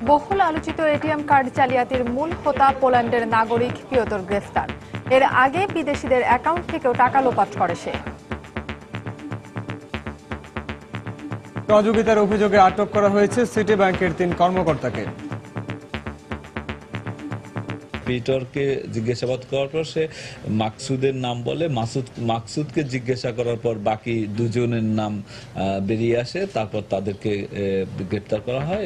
বহুল আলোচিত ATM card জালিয়াতির মূল হোতা পোল্যান্ডের নাগরিক পিওতর গ্রেফতার। এর আগে বিদেশিদের অ্যাকাউন্ট থেকেও টাকা লোপাট করে সে। সহযোগিতার অভিযোগে আটক করা হয়েছে সিটি ব্যাংকের ৩ কর্মকর্তাকে। পিটরকে জিজ্ঞাসাবাদ করার পর সে মাকসুদের নাম বলে, মাকসুদকে জিজ্ঞাসা করার পর বাকি দুজনের নাম বেরিয়ে আসে, তারপর তাদেরকে গ্রেপ্তার করা হয়।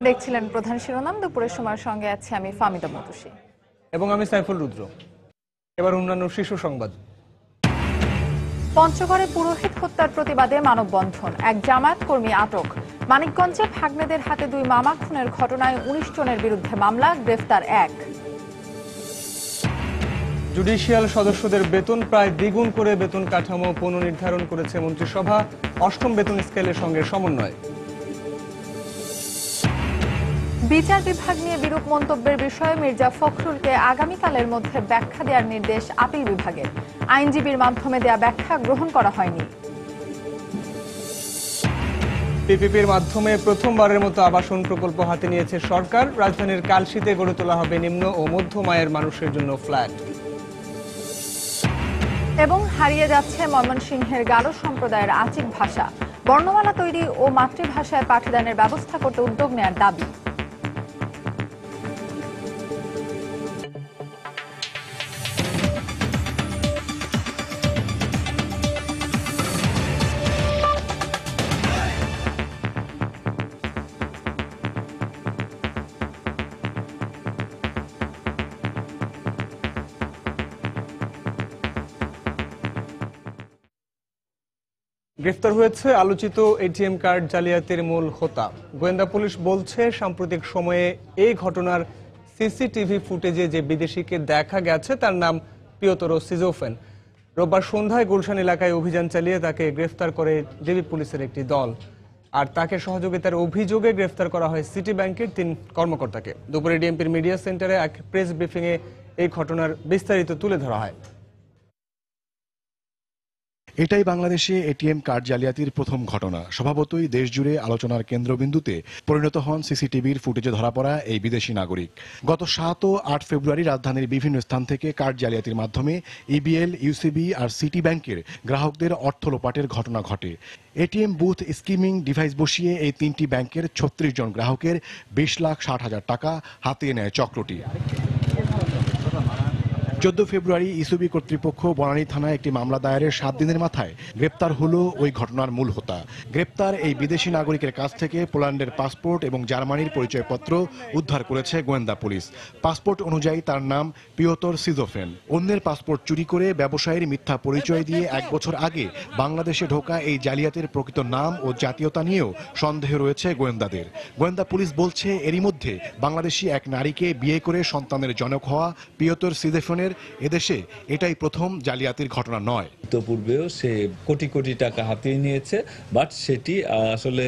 দেখছিলেন প্রধান শিরোনাম, দুপুরের সময়ের সঙ্গে আছে আমি ফাহমিদা মতুশি এবং আমি সাইফুল রুদ্র। এবার অন্যান্য শীর্ষ সংবাদ। পঞ্চগড়ে পুরোহিত হত্যার প্রতিবাদে মানববন্ধন, এক জামায়াত কর্মী আটক। মানিকগঞ্জে ভাগ্নেদের হাতে 2 মামা খুনের ঘটনায় 19 জনের বিরুদ্ধে মামলা, গ্রেফতার 1। জুডিশিয়াল সদস্যদের বেতন প্রায় দ্বিগুণ করে বেতন কাঠামো পুনর্নির্ধারণ করেছে মন্ত্রিসভা, 8ম বেতন স্কেলের সঙ্গে সমন্বয়। বিচার বিভাগ নিয়ে বিরূপ মন্তব্যের বিষয়ে মির্জা ফখরুলকে আগামীকালের মধ্যে ব্যাখ্যা দেওয়ার নির্দেশ আপিল বিভাগের। আইনজীবীর মাধ্যমে দেয়া ব্যাখ্যা গ্রহণ করা হয়নি। পিপিপির মাধ্যমে প্রথমবারের মতো আবাসন প্রকল্প হাতে নিয়েছে সরকার। রাজধানীর কালশীতে গড়ে তোলা হবে নিম্ন ও মধ্যম আয়ের মানুষের জন্য ফ্ল্যাট। এবং হারিয়ে যাচ্ছে ময়মনসিংহের গারো সম্প্রদায়ের আচিক ভাষা। বর্ণমালা তৈরি ও মাতৃভাষায় পাঠদানের ব্যবস্থা করতে উদ্যোগ নেওয়ার দাবি। গ্রেফতার হয়েছে আলোচিত এটিএম কার্ড জালিয়াতির মূল হোতা। গোয়েন্দা পুলিশ বলছে, সাম্প্রতিক সময়ে এই ঘটনার সিসিটিভি ফুটেজে যে বিদেশিকে দেখা গেছে তার নাম পিওতর সিজোফেন। রোববার সন্ধ্যায় গুলশান এলাকায় অভিযান চালিয়ে তাকে গ্রেফতার করে ডিবি পুলিশের একটি দল। আর তাকে সহযোগিতার অভিযোগে গ্রেফতার করা হয় সিটি ব্যাংকের 3 কর্মকর্তাকে। দুপুরে ডিএমপির মিডিয়া সেন্টারে এক প্রেস ব্রিফিংয়ে এই ঘটনার বিস্তারিত তুলে ধরা হয়। এটাই বাংলাদেশে এটিএম কার্ড জালিয়াতির প্রথম ঘটনা। স্বভাবতই দেশজুড়ে আলোচনার কেন্দ্রবিন্দুতে পরিণত হন সিসিটিভির ফুটেজে ধরা পড়া এই বিদেশি নাগরিক। গত 7 ও 8 ফেব্রুয়ারি রাজধানীর বিভিন্ন স্থান থেকে কার্ড জালিয়াতির মাধ্যমে ইবিএল, ইউসিবি আর সিটি ব্যাংকের গ্রাহকদের অর্থ লোপাটের ঘটনা ঘটে। এটিএম বুথ স্কিমিং ডিভাইস বসিয়ে এই 3টি ব্যাংকের 36 জন গ্রাহকের 20,60,000 টাকা হাতিয়ে নেয় চক্রটি। 14 ফেব্রুয়ারি ইসিবি কর্তৃপক্ষ বনানী থানায় একটি মামলা দায়েরের 7 দিনের মাথায় গ্রেপ্তার হলো ওই ঘটনার মূল হোতা। গ্রেপ্তার এই বিদেশি নাগরিকের কাছ থেকে পোল্যান্ডের পাসপোর্ট এবং জার্মানির পরিচয়পত্র উদ্ধার করেছে গোয়েন্দা পুলিশ। পাসপোর্ট অনুযায়ী তার নাম পিওতর সিজোফেন। অন্যের পাসপোর্ট চুরি করে ব্যবসায়ীর মিথ্যা পরিচয় দিয়ে 1 বছর আগে বাংলাদেশে ঢোকা এই জালিয়াতের প্রকৃত নাম ও জাতীয়তা নিয়েও সন্দেহ রয়েছে গোয়েন্দাদের। গোয়েন্দা পুলিশ বলছে, এরই মধ্যে বাংলাদেশি এক নারীকে বিয়ে করে সন্তানের জনক হওয়া পিওতর সিজোফেনের এদেশে এটাই প্রথম জালিয়াতির ঘটনা নয়। পূর্বেও সে কোটি কোটি টাকা হাতিয়ে নিয়েছে, বাট সেটি আসলে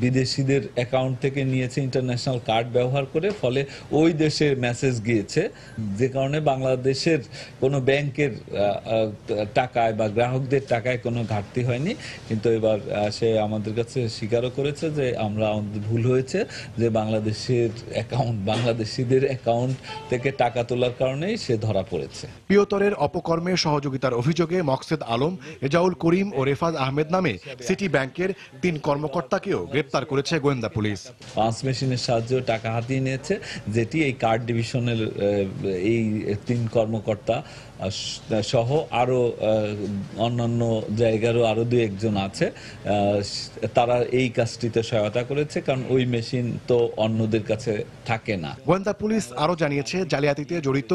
বিদেশিদের অ্যাকাউন্ট থেকে নিয়েছে, ইন্টারন্যাশনাল কার্ড ব্যবহার করে। ফলে ওই দেশের মেসেজ গিয়েছে, যে কারণে বাংলাদেশের কোনো ব্যাংকের টাকায় বা গ্রাহকদের টাকায় কোনো ঘাটতি হয়নি। কিন্তু এবার সে আমাদের কাছে স্বীকারও করেছে যে আমাদের ভুল হয়েছে, যে বাংলাদেশের অ্যাকাউন্ট, বাংলাদেশিদের অ্যাকাউন্ট থেকে টাকা তোলার কারণেই সে ধরা পড়েছে। পিওতরের অপকর্মে সহযোগিতার অভিযোগে মকসেদ আলম, এজাউল করিম ও রেফাজ আহমেদ নামে সিটি ব্যাংকের 3 কর্মকর্তাকেও গ্রেপ্তার করেছে গোয়েন্দা পুলিশ। পাঁচ মেশিনের সাহায্যে টাকা হাতিয়ে নিয়েছে, যেটি এই কার্ড ডিভিশনের এই 3 কর্মকর্তা সহ আরো অন্যান্য জায়গারও আরো 2-1 জন আছে, তারা এই কাজটিতে সহায়তা করেছে, কারণ ওই মেশিন তো অন্যদের কাছে থাকে না। গোয়েন্দা পুলিশ আরো জানিয়েছে, জালিয়াতিতে জড়িত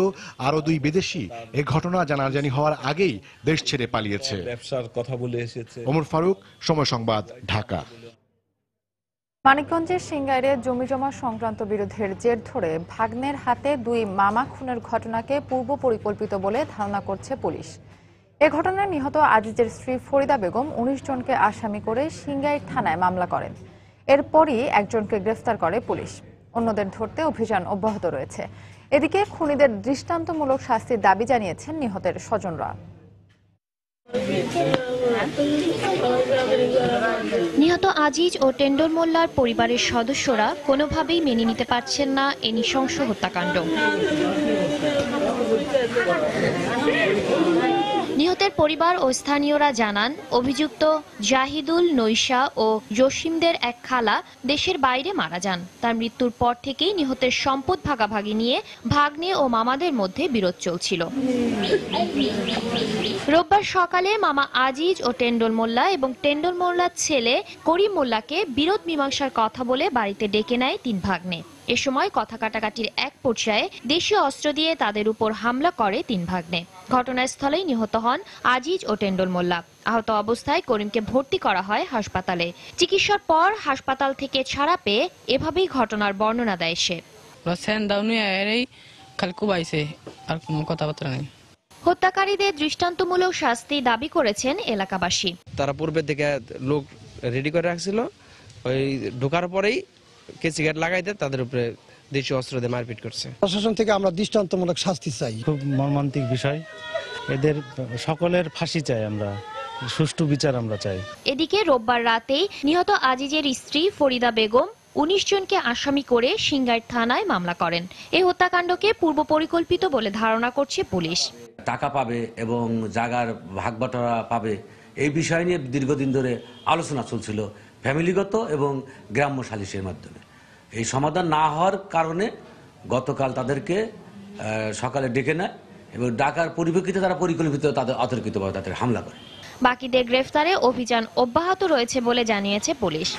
আরো 2 বিদেশি এই ঘটনা জানাজানি হওয়ার আগেই দেশ ছেড়ে পালিয়েছে। ব্যবসার কথা বলে এসেছে। ওমর ফারুক, সময় সংবাদ, ঢাকা। মানিকগঞ্জের সিংগাইরে জমিজমা সংক্রান্ত বিরোধের জের ধরে ভাগ্নের হাতে 2 মামা খুনের ঘটনাকে পূর্ব পরিকল্পিত বলে ধারণা করছে পুলিশ। এ ঘটনায় নিহত আজিজের স্ত্রী ফরিদা বেগম 19 জনকে আসামি করে সিংগাইর থানায় মামলা করেন। এরপরই একজনকে গ্রেফতার করে পুলিশ। অন্যদের ধরতে অভিযান অব্যাহত রয়েছে। এদিকে খুনিদের দৃষ্টান্তমূলক শাস্তির দাবি জানিয়েছেন নিহতের স্বজনরা। নিহত আজিজ ও টেন্ডর মোল্লার পরিবারের সদস্যরা কোনোভাবেই মেনে নিতে পারছেন না এ নৃশংস হত্যাকাণ্ড। নিহতের পরিবার ও স্থানীয়রা জানান, অভিযুক্ত জাহিদুল, নৈশা ও জসিমদের এক খালা দেশের বাইরে মারা যান। তার মৃত্যুর পর থেকেই নিহতের সম্পদ ভাগাভাগি নিয়ে ভাগ্নে ও মামাদের মধ্যে বিরোধ চলছিল। রোববার সকালে মামা আজিজ ও টেন্ডর মোল্লা এবং টেন্ডর মোল্লার ছেলে করিম মোল্লাকে বিরোধ মীমাংসার কথা বলে বাড়িতে ডেকে নেয় তিন ভাগ্নে। এ সময় কথা কাটাকাটির এক পর্যায়ে দেশীয় অস্ত্র দিয়ে তাদের উপর হামলা করে তিন ভাগ্নে। ঘটনাস্থলেই নিহত হন আজিজ ও টেন্ডর মোল্লা। আহত অবস্থায় করিমকে ভর্তি করা হয় হাসপাতালে। চিকিৎসার পর হাসপাতাল থেকে ছাড়া পেয়ে এভাবেই ঘটনার বর্ণনা দেয় সে। আর কোনো কথাবার্তা নেই। হত্যাকারীদের দৃষ্টান্তমূলক শাস্তি দাবি করেছেন এলাকাবাসী। তারা পূর্বের দিকে লোক রেডি করে রাখছিল, ওই ঢোকার পরেই কেসি গেট লাগাইতে তাদের উপরে দেশীয় অস্ত্র দিয়ে মারপিট করছে। প্রশাসন থেকে আমরা দৃষ্টান্তমূলক শাস্তি চাই। খুব মর্মান্তিক বিষয়, এদের সকলের ফাঁসি চাই, আমরা সুষ্ঠু বিচার আমরা চাই। এদিকে রোববার রাতেই নিহত আজিজের স্ত্রী ফরিদা বেগম ১৯ জনকে আসামি করে সিংগাইর থানায় মামলা করেন। এই হত্যাকাণ্ডকে পূর্ব পরিকল্পিত বলে ধারণা করছে পুলিশ। টাকা পাবে এবং জায়গার ভাগবাটোয়ারা পাবে, এই বিষয় নিয়ে দীর্ঘদিন ধরে আলোচনা চলছিল ফ্যামিলিগত এবং গ্রাম্য সালিশের মাধ্যমে। এই সমাধান না হওয়ার কারণে গতকাল তাদেরকে সকালে ডেকে নেয় এবং ডাকার পরিপ্রেক্ষিতে তারা পরিকল্পিত তাদের অতর্কিতভাবে তাদের হামলা করে। বাকিদের গ্রেফতারে অভিযান অব্যাহত রয়েছে বলে জানিয়েছে পুলিশ।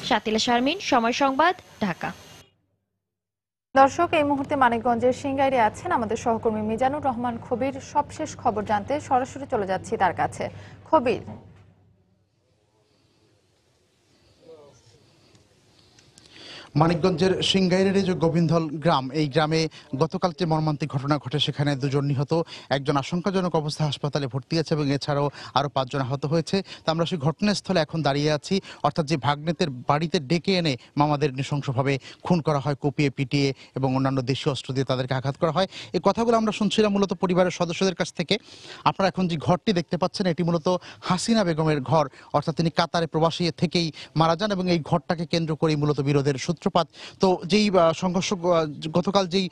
শাতিলা শারমিন, সময় সংবাদ, ঢাকা। দর্শক, এই মুহূর্তে মানিকগঞ্জের সিংগাইরে আছেন আমাদের সহকর্মী মিজানুর রহমান খবির। সবশেষ খবর জানতে সরাসরি চলে যাচ্ছি তার কাছে। খবির, মানিকগঞ্জের সিংগাইরের যে গোবিন্দল গ্রাম, এই গ্রামে গতকাল যে মর্মান্তিক ঘটনা ঘটে, সেখানে দুজন নিহত, একজন আশঙ্কাজনক অবস্থায় হাসপাতালে ভর্তি আছে এবং এছাড়াও আরও ৫ জন আহত হয়েছে। তা আমরা সেই ঘটনাস্থলে এখন দাঁড়িয়ে আছি, অর্থাৎ যে ভাগ্নেদের বাড়িতে ডেকে এনে মামাদের নৃশংসভাবে খুন করা হয়, কুপিয়ে পিটিয়ে এবং অন্যান্য দেশীয় অস্ত্র দিয়ে তাদেরকে আঘাত করা হয়। এই কথাগুলো আমরা শুনছিলাম মূলত পরিবারের সদস্যদের কাছ থেকে। আপনারা এখন যে ঘরটি দেখতে পাচ্ছেন, এটি মূলত হাসিনা বেগমের ঘর, অর্থাৎ তিনি কাতারে প্রবাসী থেকেই মারা যান এবং এই ঘরটাকে কেন্দ্র করেই মূলত বিরোধের সূত্রপাত। তো যেই সংঘর্ষ গতকাল যেই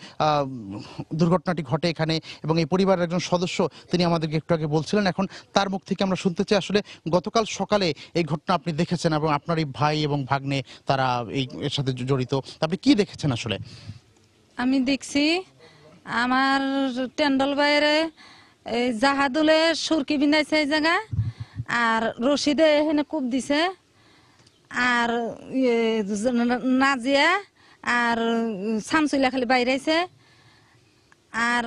দুর্ঘটনাটি ঘটে এখানে, এবং এই পরিবারের একজন সদস্য তিনি আমাদেরকে একটু আগে বলছিলেন, এখন তার মুখ থেকে আমরা শুনতে চাই আসলে গতকাল সকালে এই ঘটনা আপনি দেখেছেন এবং আপনার এই ভাই এবং ভাগ্নে তারা এর সাথে জড়িত, আপনি কি দেখেছেন আসলে? আমি দেখছি আমার টেন্ডল বাইরে জাহাদুলে সুরকি বিন্দাইছে এই জায়গা, আর রশিদে এখানে কূপ দিছে, আর নাজিয়া আর শামসুল্লাহ খালি বাইরেছে, আর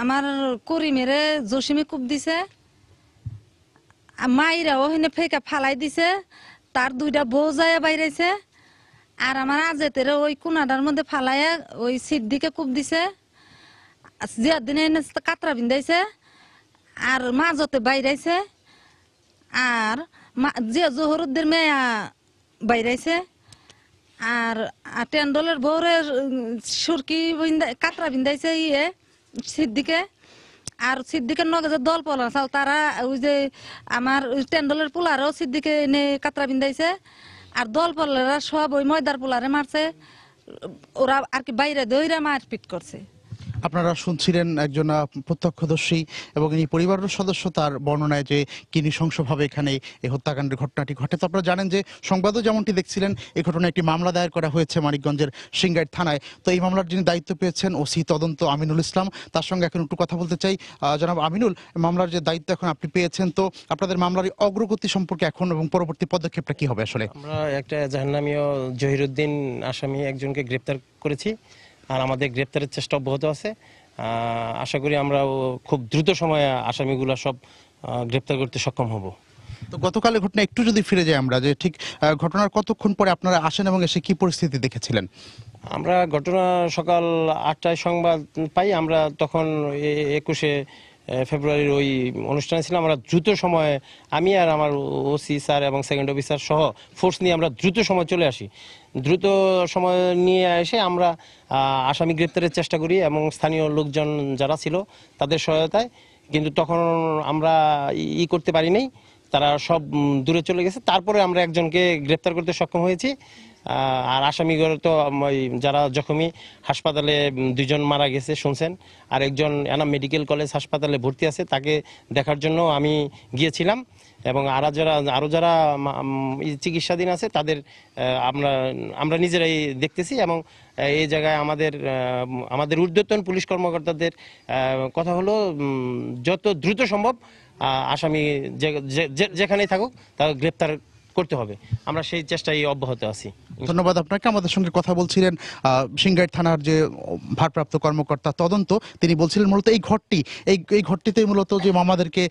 আমার করিমেরে জসিমে কূপ দিছে, মাইরাও ওখানে ফেকা ফালাই দিছে, তার 2টা বউ যায় বাইরেছে, আর আমার আজেতের ওই কোনাটার মধ্যে ফালাইয়া ওই সিদ্দিকে কূপ দিছে, জিয়াদিনে কাতরা বিন্দাইছে, আর মাজতে বাইরেছে, আর জিয়া জহরুদ্দের মেয়া বাইরেছে, আর টেন্ডলের বউরের সুরকি কাতরা বিন্দাইছে ইয়ে সিদ্দিকে, আর সিদ্দিকের নগে যে দল পলা চাল তারা ওই যে আমার টেন্ডলের পোলারও সিদ্দিকে এনে কাতরা বিন্দাইছে, আর দল পলারা সব ওই ময়দার পোলারে মারছে, ওরা আর কি বাইরে দইরা মারপিট করছে। আপনারা শুনছিলেন একজন প্রত্যক্ষদর্শী এবং এই পরিবারের সদস্য তার বর্ণনায় যে কি নৃশংসভাবে এখানে এই হত্যাকাণ্ডের ঘটনাটি ঘটে। তো আপনারা জানেন যে সংবাদও যেমনটি দেখছিলেন, এই ঘটনায় একটি মামলা দায়ের করা হয়েছে মানিকগঞ্জের সিংগাইর থানায়। তো এই মামলার যিনি দায়িত্ব পেয়েছেন ওসি তদন্ত আমিনুল ইসলাম, তার সঙ্গে এখন একটু কথা বলতে চাই। জনাব আমিনুল, মামলার যে দায়িত্ব এখন আপনি পেয়েছেন, তো আপনাদের মামলার অগ্রগতি সম্পর্কে এখন এবং পরবর্তী পদক্ষেপটা কি হবে আসলে? আমরা একটা জাহান্নামীয় জহিরুদ্দিন আসামি একজনকে গ্রেপ্তার করেছি, আর আমাদের গ্রেপ্তারের চেষ্টা অব্যাহত আছে। আশা করি আমরা খুব দ্রুত সময়ে আসামিগুলো সব গ্রেপ্তার করতে সক্ষম হব। তো গতকালের ঘটনা একটু যদি ফিরে যাই আমরা, যে ঠিক ঘটনার কতক্ষণ পরে আপনারা আসেন এবং এসে কি পরিস্থিতি দেখেছিলেন? আমরা ঘটনা সকাল 8টায় সংবাদ পাই, আমরা তখন 21শে ফেব্রুয়ারির ওই অনুষ্ঠানে ছিলাম। আমরা দ্রুত সময়ে আমি আর আমার ওসি স্যার এবং সেকেন্ড অফিসার সহ ফোর্স নিয়ে আমরা দ্রুত সময় চলে আসি। দ্রুত সময় নিয়ে এসে আমরা আসামি গ্রেপ্তারের চেষ্টা করি এবং স্থানীয় লোকজন যারা ছিল তাদের সহায়তায় কিন্তু তখন আমরা করতে পারি নাই, তারা সব দূরে চলে গেছে। তারপরে আমরা একজনকে গ্রেপ্তার করতে সক্ষম হয়েছি। আর আসামিগুলো তো যারা জখমি হাসপাতালে 2 জন মারা গেছে শুনছেন, আর একজন এনাম মেডিকেল কলেজ হাসপাতালে ভর্তি আছে, তাকে দেখার জন্য আমি গিয়েছিলাম। এবং আরো যারা চিকিৎসাধীন আছে তাদের আমরা নিজেরাই দেখতেছি। এবং এই জায়গায় আমাদের ঊর্ধ্বতন পুলিশ কর্মকর্তাদের কথা হলো যত দ্রুত সম্ভব আসামি যেখানেই থাকুক তাকে গ্রেপ্তার করতে হবে। আমরা সেই চেষ্টায় অব্যাহত আছি। ধন্যবাদ আপনাকে। আমাদের সঙ্গে কথা বলছিলেন সিংগাইর থানার যে ভারপ্রাপ্ত কর্মকর্তা তদন্ত, তিনি বলছিলেন মূলত এই ঘরটিতে মূলত যে মামাদেরকে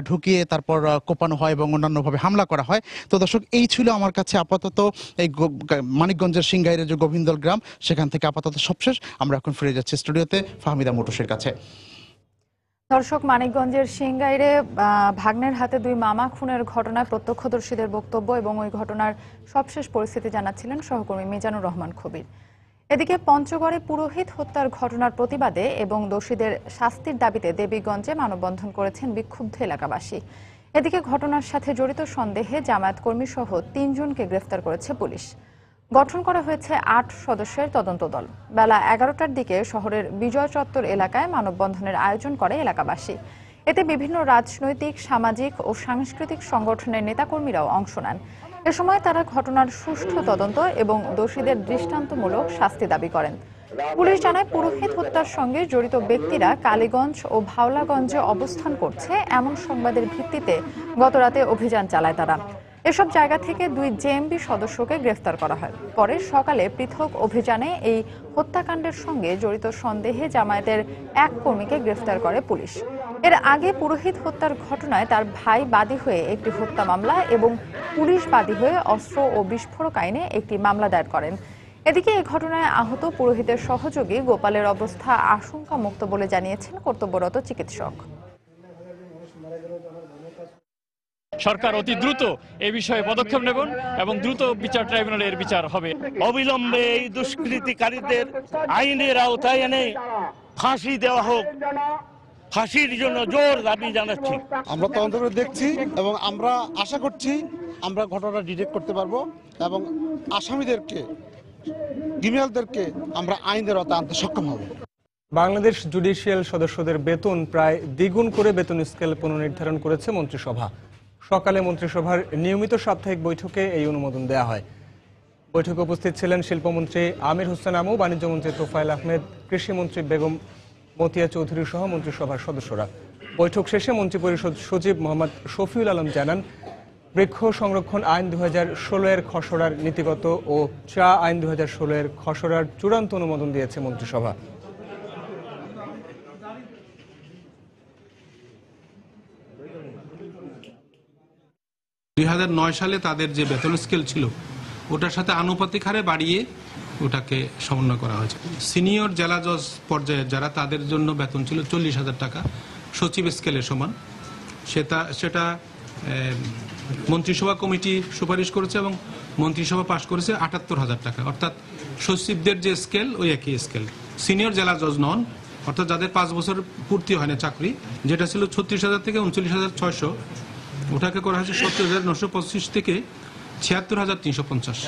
ঢুকিয়ে তারপর কোপানো হয় এবং অন্যান্যভাবে হামলা করা হয়। তো দর্শক, এই ছিল আমার কাছে আপাতত এই মানিকগঞ্জের সিংগাইরের যে গোবিন্দল গ্রাম, সেখান থেকে আপাতত সবশেষ। আমরা এখন ফিরে যাচ্ছি স্টুডিওতে ফাহমিদা মোটরসের কাছে। দর্শক, মানিকগঞ্জের সিংগাইরে ভাগ্নের হাতে 2 মামা খুনের ঘটনায় প্রত্যক্ষদর্শীদের বক্তব্য এবং ওই ঘটনার সবশেষ পরিস্থিতি জানাচ্ছিলেন সহকর্মী মিজানুর রহমান খবির। এদিকে পঞ্চগড়ে পুরোহিত হত্যার ঘটনার প্রতিবাদে এবং দোষীদের শাস্তির দাবিতে দেবীগঞ্জে মানববন্ধন করেছেন বিক্ষুব্ধ এলাকাবাসী। এদিকে ঘটনার সাথে জড়িত সন্দেহে জামায়াত কর্মী সহ 3 জনকে গ্রেফতার করেছে পুলিশ। গঠন করা হয়েছে 8 সদস্যের তদন্ত দল। বেলা 11টার দিকে শহরের বিজয় চত্বর এলাকায় মানববন্ধনের আয়োজন করে এলাকাবাসী। এতে বিভিন্ন রাজনৈতিক, সামাজিক ও সাংস্কৃতিক সংগঠনের নেতাকর্মীরাও অংশ নেন। এ সময় তারা ঘটনার সুষ্ঠু তদন্ত এবং দোষীদের দৃষ্টান্তমূলক শাস্তি দাবি করেন। পুলিশ জানায়, পুরোহিত হত্যার সঙ্গে জড়িত ব্যক্তিরা কালীগঞ্জ ও ভাওলাগঞ্জে অবস্থান করছে এমন সংবাদের ভিত্তিতে গতরাতে অভিযান চালায় তারা। এসব জায়গা থেকে 2 জেএমবি সদস্যকে গ্রেফতার করা হয়। পরে সকালে পৃথক অভিযানে এই হত্যাকাণ্ডের সঙ্গে জড়িত সন্দেহে জামায়াতের 1 কর্মীকে গ্রেফতার করে পুলিশ। এর আগে পুরোহিত হত্যার ঘটনায় তার ভাই বাদী হয়ে একটি হত্যা মামলা এবং পুলিশ বাদী হয়ে অস্ত্র ও বিস্ফোরক আইনে একটি মামলা দায়ের করেন। এদিকে এই ঘটনায় আহত পুরোহিতের সহযোগী গোপালের অবস্থা আশঙ্কামুক্ত বলে জানিয়েছেন কর্তব্যরত চিকিৎসক। সরকার অতি দ্রুত এই বিষয়ে পদক্ষেপ নেবেন এবং দ্রুত বিচার ট্রাইব্যুনালে এর বিচার হবে। অবিলম্বে এই দুষ্কৃতিকারীদের আইনের আওতায় এনে ফাঁসি দেওয়া হোক। ফাঁসির জন্য জোর দাবি জানাচ্ছি। আমরা তদন্ত করে দেখছি এবং আমরা আশা করছি আমরা ঘটনা ডিটেক্ট করতে পারবো এবং আসামিদেরকে, ক্রিমিনালদেরকে আমরা আইনের আওতায় আনতে সক্ষম হব। বাংলাদেশ জুডিশিয়াল সদস্যদের বেতন প্রায় দ্বিগুণ করে বেতন স্কেল পুনর্নির্ধারণ করেছে মন্ত্রিসভা। সকালে মন্ত্রিসভার নিয়মিত সাপ্তাহিক বৈঠকে এই অনুমোদন দেওয়া হয়। বৈঠকে উপস্থিত ছিলেন শিল্পমন্ত্রী আমির হোসেন আমু, বাণিজ্যমন্ত্রী তোফায়েল আহমেদ, কৃষিমন্ত্রী বেগম মতিয়া চৌধুরী সহ মন্ত্রিসভার সদস্যরা। বৈঠক শেষে মন্ত্রিপরিষদ সচিব মোহাম্মদ শফিউল আলম জানান, বৃক্ষ সংরক্ষণ আইন 2016 এর খসড়ার নীতিগত ও চা আইন 2016 এর খসড়ার চূড়ান্ত অনুমোদন দিয়েছে মন্ত্রিসভা। 2009 সালে তাদের যে বেতন স্কেল ছিল ওটার সাথে আনুপাতিক হারে বাড়িয়ে ওটাকে সমন্বয় করা হয়েছে। সিনিয়র জেলা জজ পর্যায়ে যারা, তাদের জন্য বেতন ছিল 40,000 টাকা, সচিব স্কেলের সমান। সেটা মন্ত্রিসভা কমিটি সুপারিশ করেছে এবং মন্ত্রিসভা পাশ করেছে 78,000 টাকা। অর্থাৎ সচিবদের যে স্কেল ওই একই স্কেল। সিনিয়র জেলা জজ নন, অর্থাৎ যাদের 5 বছর পূর্তি হয় না চাকরি, যেটা ছিল 36,000 থেকে 39,600, ওটাকে করা হয়েছে 70,925 থেকে 76,350।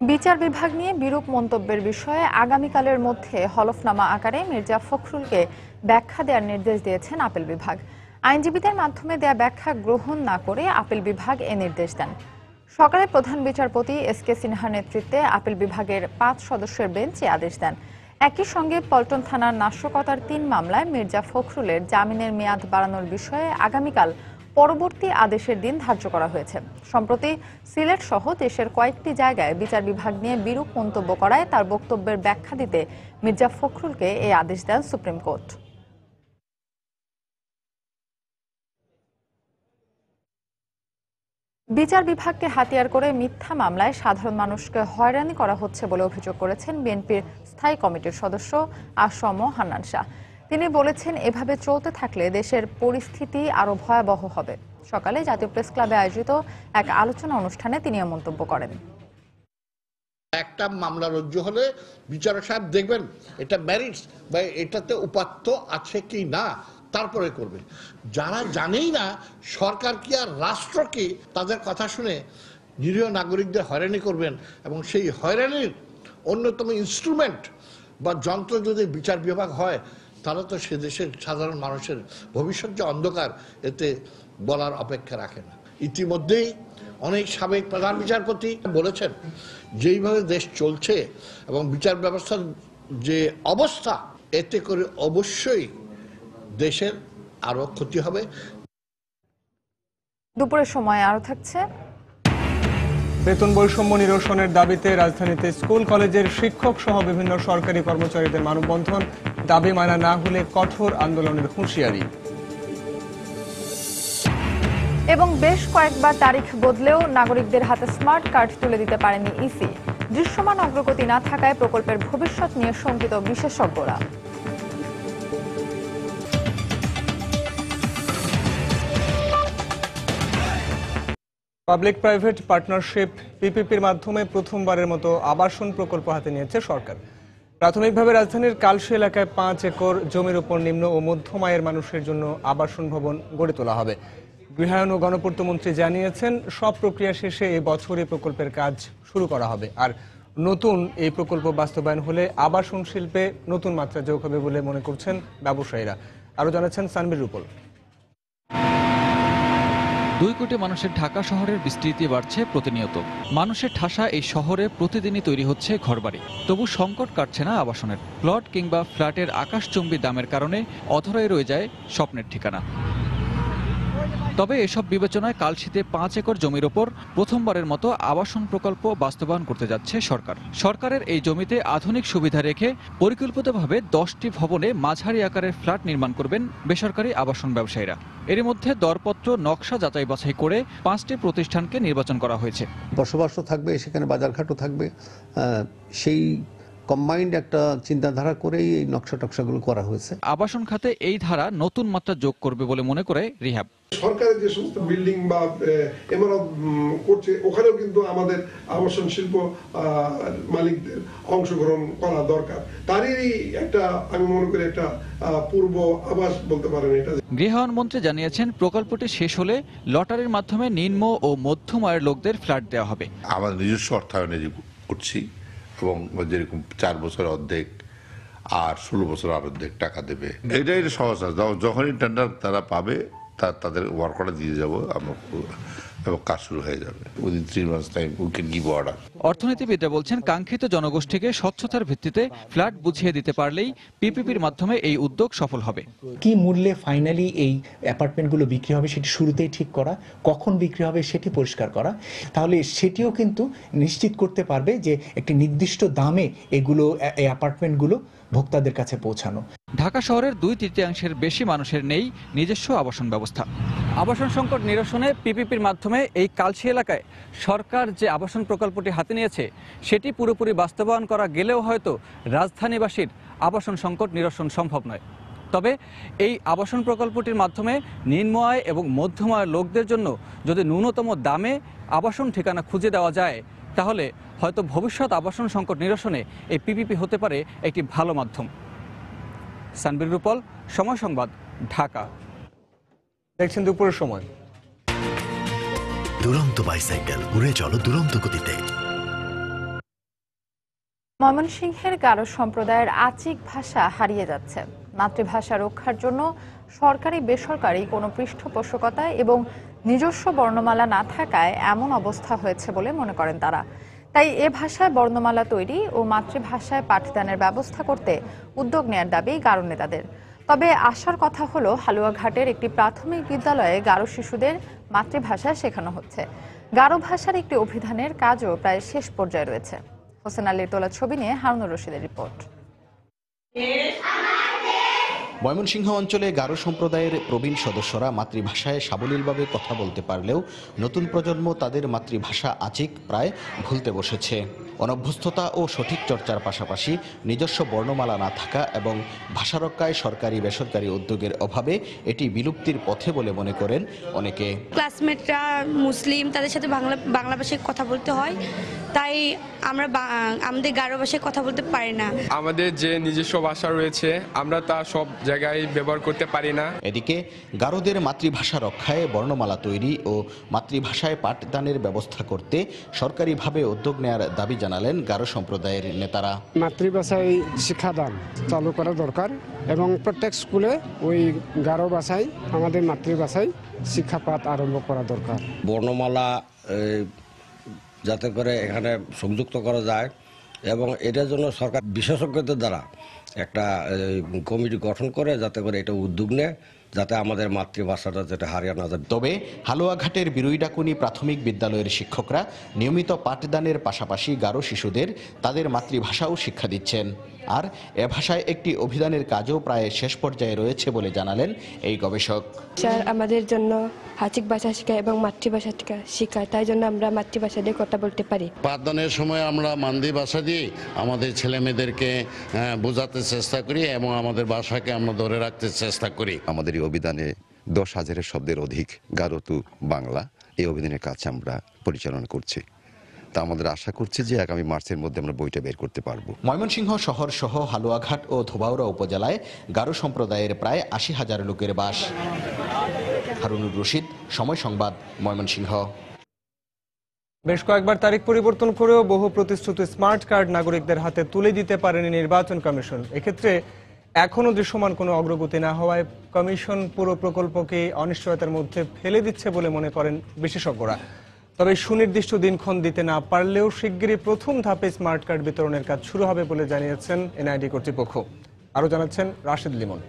বিচার বিভাগ নিয়ে বিরূপ মন্তব্যের বিষয়ে আগামীকালের মধ্যে হলফনামা আকারে মির্জা ফখরুলকে ব্যাখ্যা দেওয়ার নির্দেশ দিয়েছেন আপিল বিভাগ। আইনজীবীদের মাধ্যমে দেয়া ব্যাখ্যা গ্রহণ না করে আপিল বিভাগ এ নির্দেশ দেন। সকালে প্রধান বিচারপতি এস.কে. সিনহার নেতৃত্বে আপিল বিভাগের 5 সদস্যের বেঞ্চ এ আদেশ দেন। একই সঙ্গে পল্টন থানার নাশকতার 3 মামলায় মির্জা ফখরুলের জামিনের মেয়াদ বাড়ানোর বিষয়ে আগামীকাল পরবর্তী আদেশের দিন ধার্য করা হয়েছে। সম্প্রতি সিলেট সহ দেশের কয়েকটি জায়গায় বিচার বিভাগ নিয়ে বিরূপ মন্তব্য করায় তার বক্তব্যের ব্যাখ্যা দিতে মির্জা ফখরুলকে এই আদেশ দেন সুপ্রিম কোর্ট। বিচার বিভাগকে হাতিয়ার করে মিথ্যা মামলায় সাধারণ মানুষকে হয়রানি করা হচ্ছে বলে অভিযোগ করেছেন বিএনপির স্থায়ী কমিটির সদস্য আসম হান্নান শাহ। তিনি বলেছেন, এভাবে চলতে থাকলে দেশের পরিস্থিতি আরো ভয়াবহ হবে। সকালে জাতীয় প্রেস ক্লাবে আয়োজিত এক আলোচনা অনুষ্ঠানে তিনি মন্তব্য করেন। একটা মামলা রুজু হলে বিচারক সাহেব দেখবেন এটা ম্যারিটস বা এটাতে উপাত্ত আছে কি না, তারপরে করবে। যারা জানেই না সরকার কি আর রাষ্ট্র কি, তাদের কথা শুনে নিরীহ নাগরিকদের হয়রানি করবেন এবং সেই হয়রানির অন্যতম ইনস্ট্রুমেন্ট বা যন্ত্র যদি বিচার বিভাগ হয়, তাহলে তো সে দেশের সাধারণ মানুষের ভবিষ্যৎ যে অন্ধকার, এতে বলার অপেক্ষা রাখে না। ইতিমধ্যেই অনেক সাবেক প্রধান বিচারপতি বলেছেন যেইভাবে দেশ চলছে এবং বিচার ব্যবস্থার যে অবস্থা, এতে করে অবশ্যই দেশের আরো ক্ষতি হবে। দুপুরের সময় আরো থাকছে বেতন বৈষম্য নিরসনের দাবিতে রাজধানীতে স্কুল কলেজের শিক্ষক সহ বিভিন্ন সরকারি কর্মচারীদের মানববন্ধন, দাবি মানা না হলে কঠোর আন্দোলনের হুঁশিয়ারি। এবং বেশ কয়েকবার তারিখ বদলেও নাগরিকদের হাতে স্মার্ট কার্ড তুলে দিতে পারেনি ইসি। দৃশ্যমান অগ্রগতি না থাকায় প্রকল্পের ভবিষ্যৎ নিয়ে শঙ্কিত বিশেষজ্ঞরা। পাবলিক প্রাইভেট পার্টনারশিপ পিপিপির মাধ্যমে প্রথমবারের মতো আবাসন প্রকল্প হাতে নিয়েছে সরকার। প্রাথমিকভাবে রাজধানীর কালশী এলাকায় 5 একর জমির উপর নিম্ন ও মধ্যম আয়ের মানুষের জন্য আবাসন ভবন গড়ে তোলা হবে। গৃহায়ন ও গণপূর্ত মন্ত্রী জানিয়েছেন, সব প্রক্রিয়া শেষে এই বছরই প্রকল্পের কাজ শুরু করা হবে। আর নতুন এই প্রকল্প বাস্তবায়ন হলে আবাসন শিল্পে নতুন মাত্রা যোগ হবে বলে মনে করছেন ব্যবসায়ীরা। আরো জানাচ্ছেন সানবির রূপল। 2 কোটি মানুষের ঢাকা শহরের বিস্তৃতি বাড়ছে প্রতিনিয়ত। মানুষের ঠাসা এই শহরে প্রতিদিনই তৈরি হচ্ছে ঘরবাড়ি, তবু সংকট কাটছে না আবাসনের। প্লট কিংবা ফ্ল্যাটের আকাশচুম্বী দামের কারণে অধরাই রয়ে যায় স্বপ্নের ঠিকানা। তবে এসব বিবেচনায় কালশীতে 5 একর জমির ওপর প্রথমবারের মতো আবাসন প্রকল্প বাস্তবায়ন করতে যাচ্ছে সরকার। সরকারের এই জমিতে আধুনিক সুবিধা রেখে পরিকল্পিতভাবে 10টি ভবনে মাঝারি আকারের ফ্ল্যাট নির্মাণ করবেন বেসরকারি আবাসন ব্যবসায়ীরা। এর মধ্যে দরপত্র নকশা যাচাই বাছাই করে 5টি প্রতিষ্ঠানকে নির্বাচন করা হয়েছে। বসবাসও থাকবে, সেখানে বাজারঘাটও থাকবে, সেই কম্বাইন্ড একটা চিন্তাধারা করেই এই নকশা টকশাগুলো করা হয়েছে। আবাসন খাতে এই ধারা নতুন মাত্রা যোগ করবে বলে মনে করে রিহাব। সরকারের যে সমস্ত বিল্ডিং বা ইমারত করছে, ওখানেও কিন্তু আমাদের আবাসন শিল্প মালিকদের অংশগ্রহণ করা দরকার। তারই একটা, আমি মনে করি একটা পূর্ব আবাস বলতে পারেন এটা। গৃহায়ন মন্ত্রী জানিয়েছেন, প্রকল্পটি শেষ হলে লটারির মাধ্যমে নিম্ন ও মধ্যম আয়ের লোকদের ফ্ল্যাট দেওয়া হবে। আমাদের নিজস্ব অর্থায়নে করছি এবং যেরকম 4 বছর অর্ধেক আর 16 বছর আর অর্ধেক টাকা দেবে। এটাই সহজ, যখনই টেন্ডার তারা পাবে তাদের ওয়ার্কটা দিয়ে যাবো আমরা এবং কাজ শুরু হয়ে যাবে। Within 3 months time we can give order. অর্থনীতিবিদরা বলছেন, কাঙ্ক্ষিত জনগোষ্ঠীকে স্বচ্ছতার ভিত্তিতে ফ্ল্যাট বুঝিয়ে দিতে পারলেই পিপিপির মাধ্যমে এই উদ্যোগ সফল হবে। কি মূল্যে ফাইনালি এই অ্যাপার্টমেন্টগুলো বিক্রি হবে সেটি শুরুতেই ঠিক করা, কখন বিক্রি হবে সেটি পরিষ্কার করা, তাহলে সেটিও কিন্তু নিশ্চিত করতে পারবে যে একটি নির্দিষ্ট দামে এগুলো এই অ্যাপার্টমেন্টগুলো ভোক্তাদের কাছে পৌঁছানো। ঢাকা শহরের 2/3 বেশি মানুষের নেই নিজস্ব আবাসন ব্যবস্থা। আবাসন সংকট নিরসনে পিপিপির মাধ্যমে এই কালশী এলাকায় সরকার যে আবাসন প্রকল্পটি হাতে নিয়েছে সেটি পুরোপুরি বাস্তবায়ন করা গেলেও হয়তো রাজধানীবাসীর আবাসন সংকট নিরসন সম্ভব নয়। তবে এই আবাসন প্রকল্পটির মাধ্যমে নিম্ন আয় এবং মধ্যম আয়ের লোকদের জন্য যদি ন্যূনতম দামে আবাসন ঠিকানা খুঁজে দেওয়া যায়, তাহলে হয়তো ভবিষ্যৎ আবাসন সংকট নিরসনে এই পিপিপি হতে পারে একটি ভালো মাধ্যম। সানবির রূপল, সময় সংবাদ, ঢাকা। দেখছেন দুপুরের সময়। দুরন্ত বাইসাইকেল, উড়ে চলো দুরন্ত গতিতে। ময়মনসিংহের গারো সম্প্রদায়ের আচিক ভাষা হারিয়ে যাচ্ছে। মাতৃভাষা রক্ষার জন্য সরকারি বেসরকারি কোনো পৃষ্ঠপোষকতা এবং নিজস্ব বর্ণমালা না থাকায় এমন অবস্থা হয়েছে বলে মনে করেন তারা। তাই এ ভাষায় বর্ণমালা তৈরি ও মাতৃভাষায় পাঠদানের ব্যবস্থা করতে উদ্যোগ নেয়ার দাবি গারো নেতাদের। তবে আশার কথা হলো, হালুয়াঘাটের একটি প্রাথমিক বিদ্যালয়ে গারো শিশুদের মাতৃভাষা শেখানো হচ্ছে। গারো ভাষার একটি অভিধানের কাজও প্রায় শেষ পর্যায়ে রয়েছে। হোসেন আলীর তোলা ছবি নিয়ে হারুনুর রশিদের রিপোর্ট। ময়মনসিংহ অঞ্চলে গারো সম্প্রদায়ের প্রবীণ সদস্যরা মাতৃভাষায় সাবলীলভাবে কথা বলতে পারলেও নতুন প্রজন্ম তাদের মাতৃভাষা আচিক প্রায় ভুলতে বসেছে। অনভ্যস্ততা ও সঠিক চর্চার পাশাপাশি নিজস্ব বর্ণমালা না থাকা এবং ভাষা রক্ষায় সরকারি বেসরকারি উদ্যোগের অভাবে এটি বিলুপ্তির পথে বলে মনে করেন অনেকে। ক্লাসমেটরা মুসলিম, তাদের সাথে বাংলা ভাষায় কথা বলতে হয়, তাই আমরা আমাদের গারো ভাষায় কথা বলতে পারি না। আমাদের যে নিজস্ব ভাষা রয়েছে আমরা তা সব জায়গায় জায়গায় ব্যবহার করতে পারি না। এদিকে গারোদের মাতৃভাষা রক্ষায় বর্ণমালা তৈরি ও মাতৃভাষায় পাঠদানের ব্যবস্থা করতে সরকারিভাবে উদ্যোগ নেওয়ার দাবি জানালেন গারো সম্প্রদায়ের নেতারা। মাতৃভাষায় শিক্ষাদান চালু করা দরকার এবং প্রত্যেক স্কুলে ওই গারো ভাষায় আমাদের মাতৃভাষায় শিক্ষাপাঠ আরম্ভ করা দরকার। বর্ণমালা যাতে করে এখানে সংযুক্ত করা যায় এবং এটার জন্য সরকার বিশেষজ্ঞদের দ্বারা একটা কমিটি গঠন করে যাতে করে এটা উদ্যোগ নেয়, যাতে আমাদের মাতৃভাষাটা যেটা হারিয়ে না যায়। তবে হালুয়াঘাটের বিরুইডাকুনি প্রাথমিক বিদ্যালয়ের শিক্ষকরা নিয়মিত পাঠদানের পাশাপাশি গারো শিশুদের তাদের মাতৃভাষাও শিক্ষা দিচ্ছেন। আর এ ভাষায় একটি অভিধানের কাজও প্রায় শেষ পর্যায়ে রয়েছে বলে জানালেন এই গবেষক। স্যার আমাদের জন্য হাচিক ভাষা শেখায় এবং মাতৃভাষা শেখায়, তাই জন্য আমরা মাতৃভাষা দিয়ে কথা বলতে পারি। পাঠদানের সময় আমরা মান্দি ভাষা দিয়ে আমাদের ছেলে মেয়েদেরকে বোঝাতে চেষ্টা করি এবং আমাদের ভাষাকে আমরা ধরে রাখতে চেষ্টা করি। আমাদের এই অভিধানে 10,000 শব্দের অধিক গারো টু বাংলা এই অভিধানের কাজ আমরা পরিচালনা করছি। তা আমাদের আশা করছি যে আগামী মার্চের মধ্যে আমরা বইটা বের করতে পারবো। ময়মনসিংহ শহর সহ হালুয়াঘাট ও ধোবাউড়া উপজেলায় গারো সম্প্রদায়ের প্রায় 80,000 লোকের বাস। হারুনুর রশিদ, সময় সংবাদ, ময়মনসিংহ। বেশ কয়েকবার তারিখ পরিবর্তন করেও বহু প্রতিশ্রুত স্মার্ট কার্ড নাগরিকদের হাতে তুলে দিতে পারেনি নির্বাচন কমিশন। এক্ষেত্রে এখনো দৃশ্যমান কোনো অগ্রগতি না হওয়ায় কমিশন পুরো প্রকল্পকে অনিশ্চয়তার মধ্যে ফেলে দিচ্ছে বলে মনে করেন বিশেষজ্ঞরা। তবে সুনির্দিষ্ট দিনক্ষণ দিতে না পারলেও শিগগিরই প্রথম ধাপে স্মার্ট কার্ড বিতরণের কাজ শুরু হবে বলে জানিয়েছেন এনআইডি কর্তৃপক্ষ। আরও জানাচ্ছেন রাশেদ লিমন।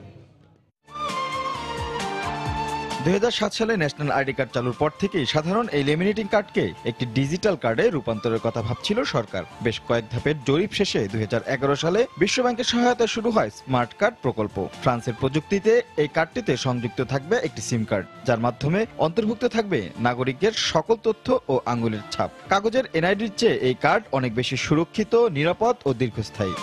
2007 সালে ন্যাশনাল আইডি কার্ড চালুর পর থেকেই সাধারণ এই লেমিনেটিং কার্ডকে একটি ডিজিটাল কার্ডে রূপান্তরের কথা ভাবছিল সরকার। বেশ কয়েক ধাপের জরিপ শেষে 2011 সালে বিশ্বব্যাংকের সহায়তায় শুরু হয় স্মার্ট কার্ড প্রকল্প। ফ্রান্সের প্রযুক্তিতে এই কার্ডটিতে সংযুক্ত থাকবে একটি সিম কার্ড, যার মাধ্যমে অন্তর্ভুক্ত থাকবে নাগরিকের সকল তথ্য ও আঙ্গুলের ছাপ। কাগজের এনআইডির চেয়ে এই কার্ড অনেক বেশি সুরক্ষিত, নিরাপদ ও দীর্ঘস্থায়ী।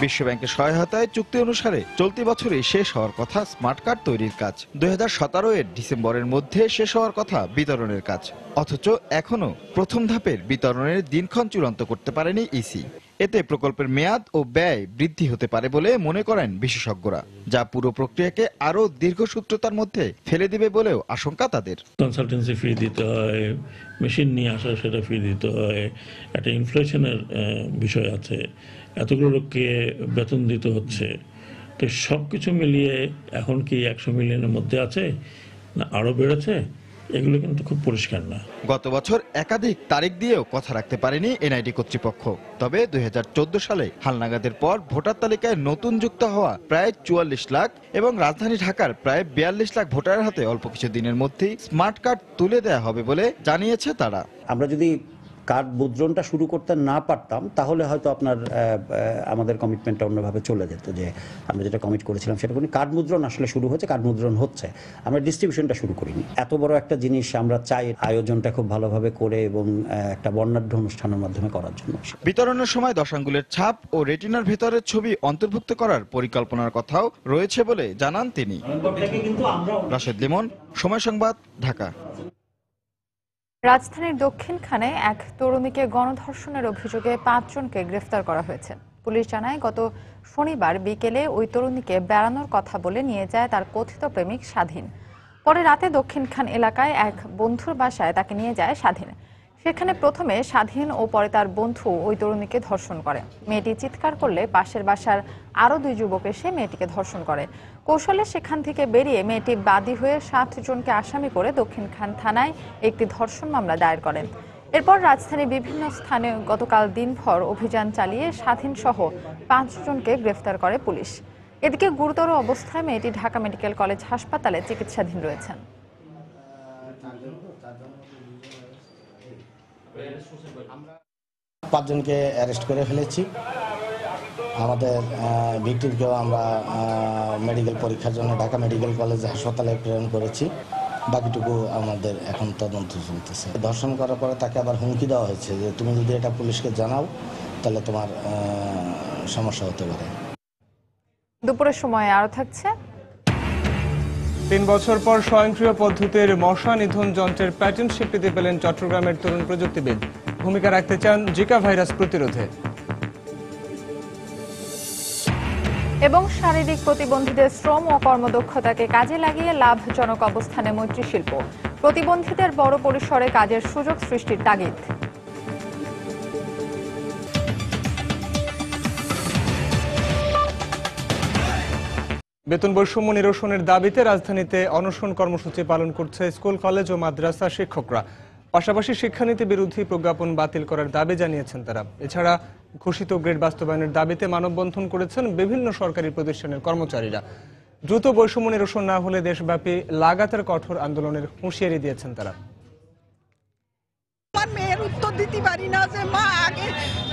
বিশ্বব্যাংকের সহায়তায় চুক্তি অনুসারে চলতি বছরই শেষ হওয়ার কথা স্মার্ট কার্ড তৈরির কাজ। 2017 এর ডিসেম্বরের মধ্যে শেষ হওয়ার কথা বিতরণের কাজ। অথচ এখনো প্রথম ধাপের বিতরণের দিনক্ষণ চূড়ান্ত করতে পারেনি ইসি। এতে প্রকল্পের মেয়াদ ও ব্যয় বৃদ্ধি হতে পারে বলে মনে করেন বিশেষজ্ঞরা, যা পুরো প্রক্রিয়াকে আরো দীর্ঘসূত্রতার মধ্যে ফেলে দিবে বলেও আশঙ্কা তাদের। কনসালটেন্সি ফি দিতে হয়, মেশিন নিয়ে আসা সেটা ফি দিতে হয়, একটা ইনফ্লেশনের বিষয় আছে, এতগুলো লোককে বেতন দিতে হচ্ছে। তো সবকিছু মিলিয়ে এখন কি 100 মিলিয়নের মধ্যে আছে না আরো বেড়েছে, এগুলো কিন্তু খুব পরিষ্কার না। গত বছর একাধিক তারিখ দিয়েও কথা রাখতে পারেনি এনআইডি কর্তৃপক্ষ। তবে 2014 সালে হালনাগাদের পর ভোটার তালিকায় নতুন যুক্ত হওয়া প্রায় 44 লাখ এবং রাজধানী ঢাকার প্রায় 42 লাখ ভোটারের হাতে অল্প কিছু দিনের মধ্যেই স্মার্ট কার্ড তুলে দেওয়া হবে বলে জানিয়েছে তারা। আমরা যদি কার্ড মুদ্রণটা শুরু করতে না পারতাম তাহলে হয়তো আমাদের কমিটমেন্টটা অন্যভাবে চলে যেত, যে আমরা যেটা কমিট করেছিলাম সেটা কোনো কার্ড মুদ্রণ আসলে শুরু হচ্ছে, কার্ড মুদ্রণ হচ্ছে, আমরা ডিস্ট্রিবিউশনটা শুরু করিনি। এত বড় একটা জিনিস আমরা চাই আয়োজনটা খুব ভালোভাবে করে এবং একটা বর্ণাঢ্য অনুষ্ঠানের মাধ্যমে করার জন্য। বিতরণের সময় 10 আঙ্গুলের ছাপ ও রেটিনার ভেতরের ছবি অন্তর্ভুক্ত করার পরিকল্পনার কথাও রয়েছে বলে জানান তিনি। রাশেদ লিমন, সময় সংবাদ, ঢাকা। রাজধানীর দক্ষিণখানে এক তরুণীকে গণধর্ষণের অভিযোগে 5 জনকে গ্রেফতার করা হয়েছে। পুলিশ জানায় গত শনিবার বিকেলে ওই তরুণীকে বেড়ানোর কথা বলে নিয়ে যায় তার কথিত প্রেমিক স্বাধীন। পরে রাতে দক্ষিণখান এলাকায় এক বন্ধুর বাসায় তাকে নিয়ে যায় স্বাধীন। সেখানে প্রথমে স্বাধীন ও পরে তার বন্ধু ওই তরুণীকে ধর্ষণ করে। মেয়েটি চিৎকার করলে পাশের বাসার আরও 2 যুবক এসে মেয়েটিকে ধর্ষণ করে। কৌশলে সেখান থেকে বেরিয়ে মেয়েটি বাদী হয়ে 7 জনকে আসামি করে দক্ষিণখান থানায় একটি ধর্ষণ মামলা দায়ের করেন। এরপর রাজধানীর বিভিন্ন স্থানে গতকাল দিনভর অভিযান চালিয়ে স্বাধীন সহ 5 জনকে গ্রেফতার করে পুলিশ। এদিকে গুরুতর অবস্থায় মেয়েটি ঢাকা মেডিকেল কলেজ হাসপাতালে চিকিৎসাধীন রয়েছেন। 5 জনকে অ্যারেস্ট করে ফেলেছি। আমাদের ভিকটিমকেও আমরা মেডিকেল পরীক্ষার জন্য ঢাকা মেডিকেল কলেজ হাসপাতালে প্রেরণ করেছি। বাকিটুকু আমাদের এখন তদন্ত চলতেছে। ধর্ষণ করার পরে তাকে আবার হুমকি দেওয়া হয়েছে যে তুমি যদি এটা পুলিশকে জানাও তাহলে তোমার সমস্যা হতে পারে। দুপুরের সময় আরো থাকছে। 3 বছর পর স্বয়ংক্রিয় পদ্ধতির মশা নিধন যন্ত্রের প্যাটেন্ট স্বীকৃতি পেলেন চট্টগ্রামের তরুণ প্রযুক্তিবিদ। ভূমিকা রাখতে চান জিকা ভাইরাস প্রতিরোধে। এবং শারীরিক প্রতিবন্ধীদের শ্রম ও কর্মদক্ষতাকে কাজে লাগিয়ে লাভজনক অবস্থানে মৈত্রী শিল্প, প্রতিবন্ধীদের বড় পরিসরে কাজের সুযোগ সৃষ্টির তাগিদ। বেতন বৈষম্য নিরসনের দাবিতে রাজধানীতে অনশন কর্মসূচি পালন করছে স্কুল, কলেজ ও মাদ্রাসা শিক্ষকরা। পাশাপাশি শিক্ষানীতি বিরোধী প্রজ্ঞাপন বাতিল করার দাবি জানিয়েছেন তারা। এছাড়া ঘোষিত গ্রেড বাস্তবায়নের দাবিতে মানববন্ধন করেছেন বিভিন্ন সরকারি প্রতিষ্ঠানের কর্মচারীরা। দ্রুত বৈষম্য নিরসন না হলে দেশব্যাপী লাগাতার কঠোর আন্দোলনের হুঁশিয়ারি দিয়েছেন তারা। আমার মেয়ের উত্তর দিতে পারি না যে মা আগে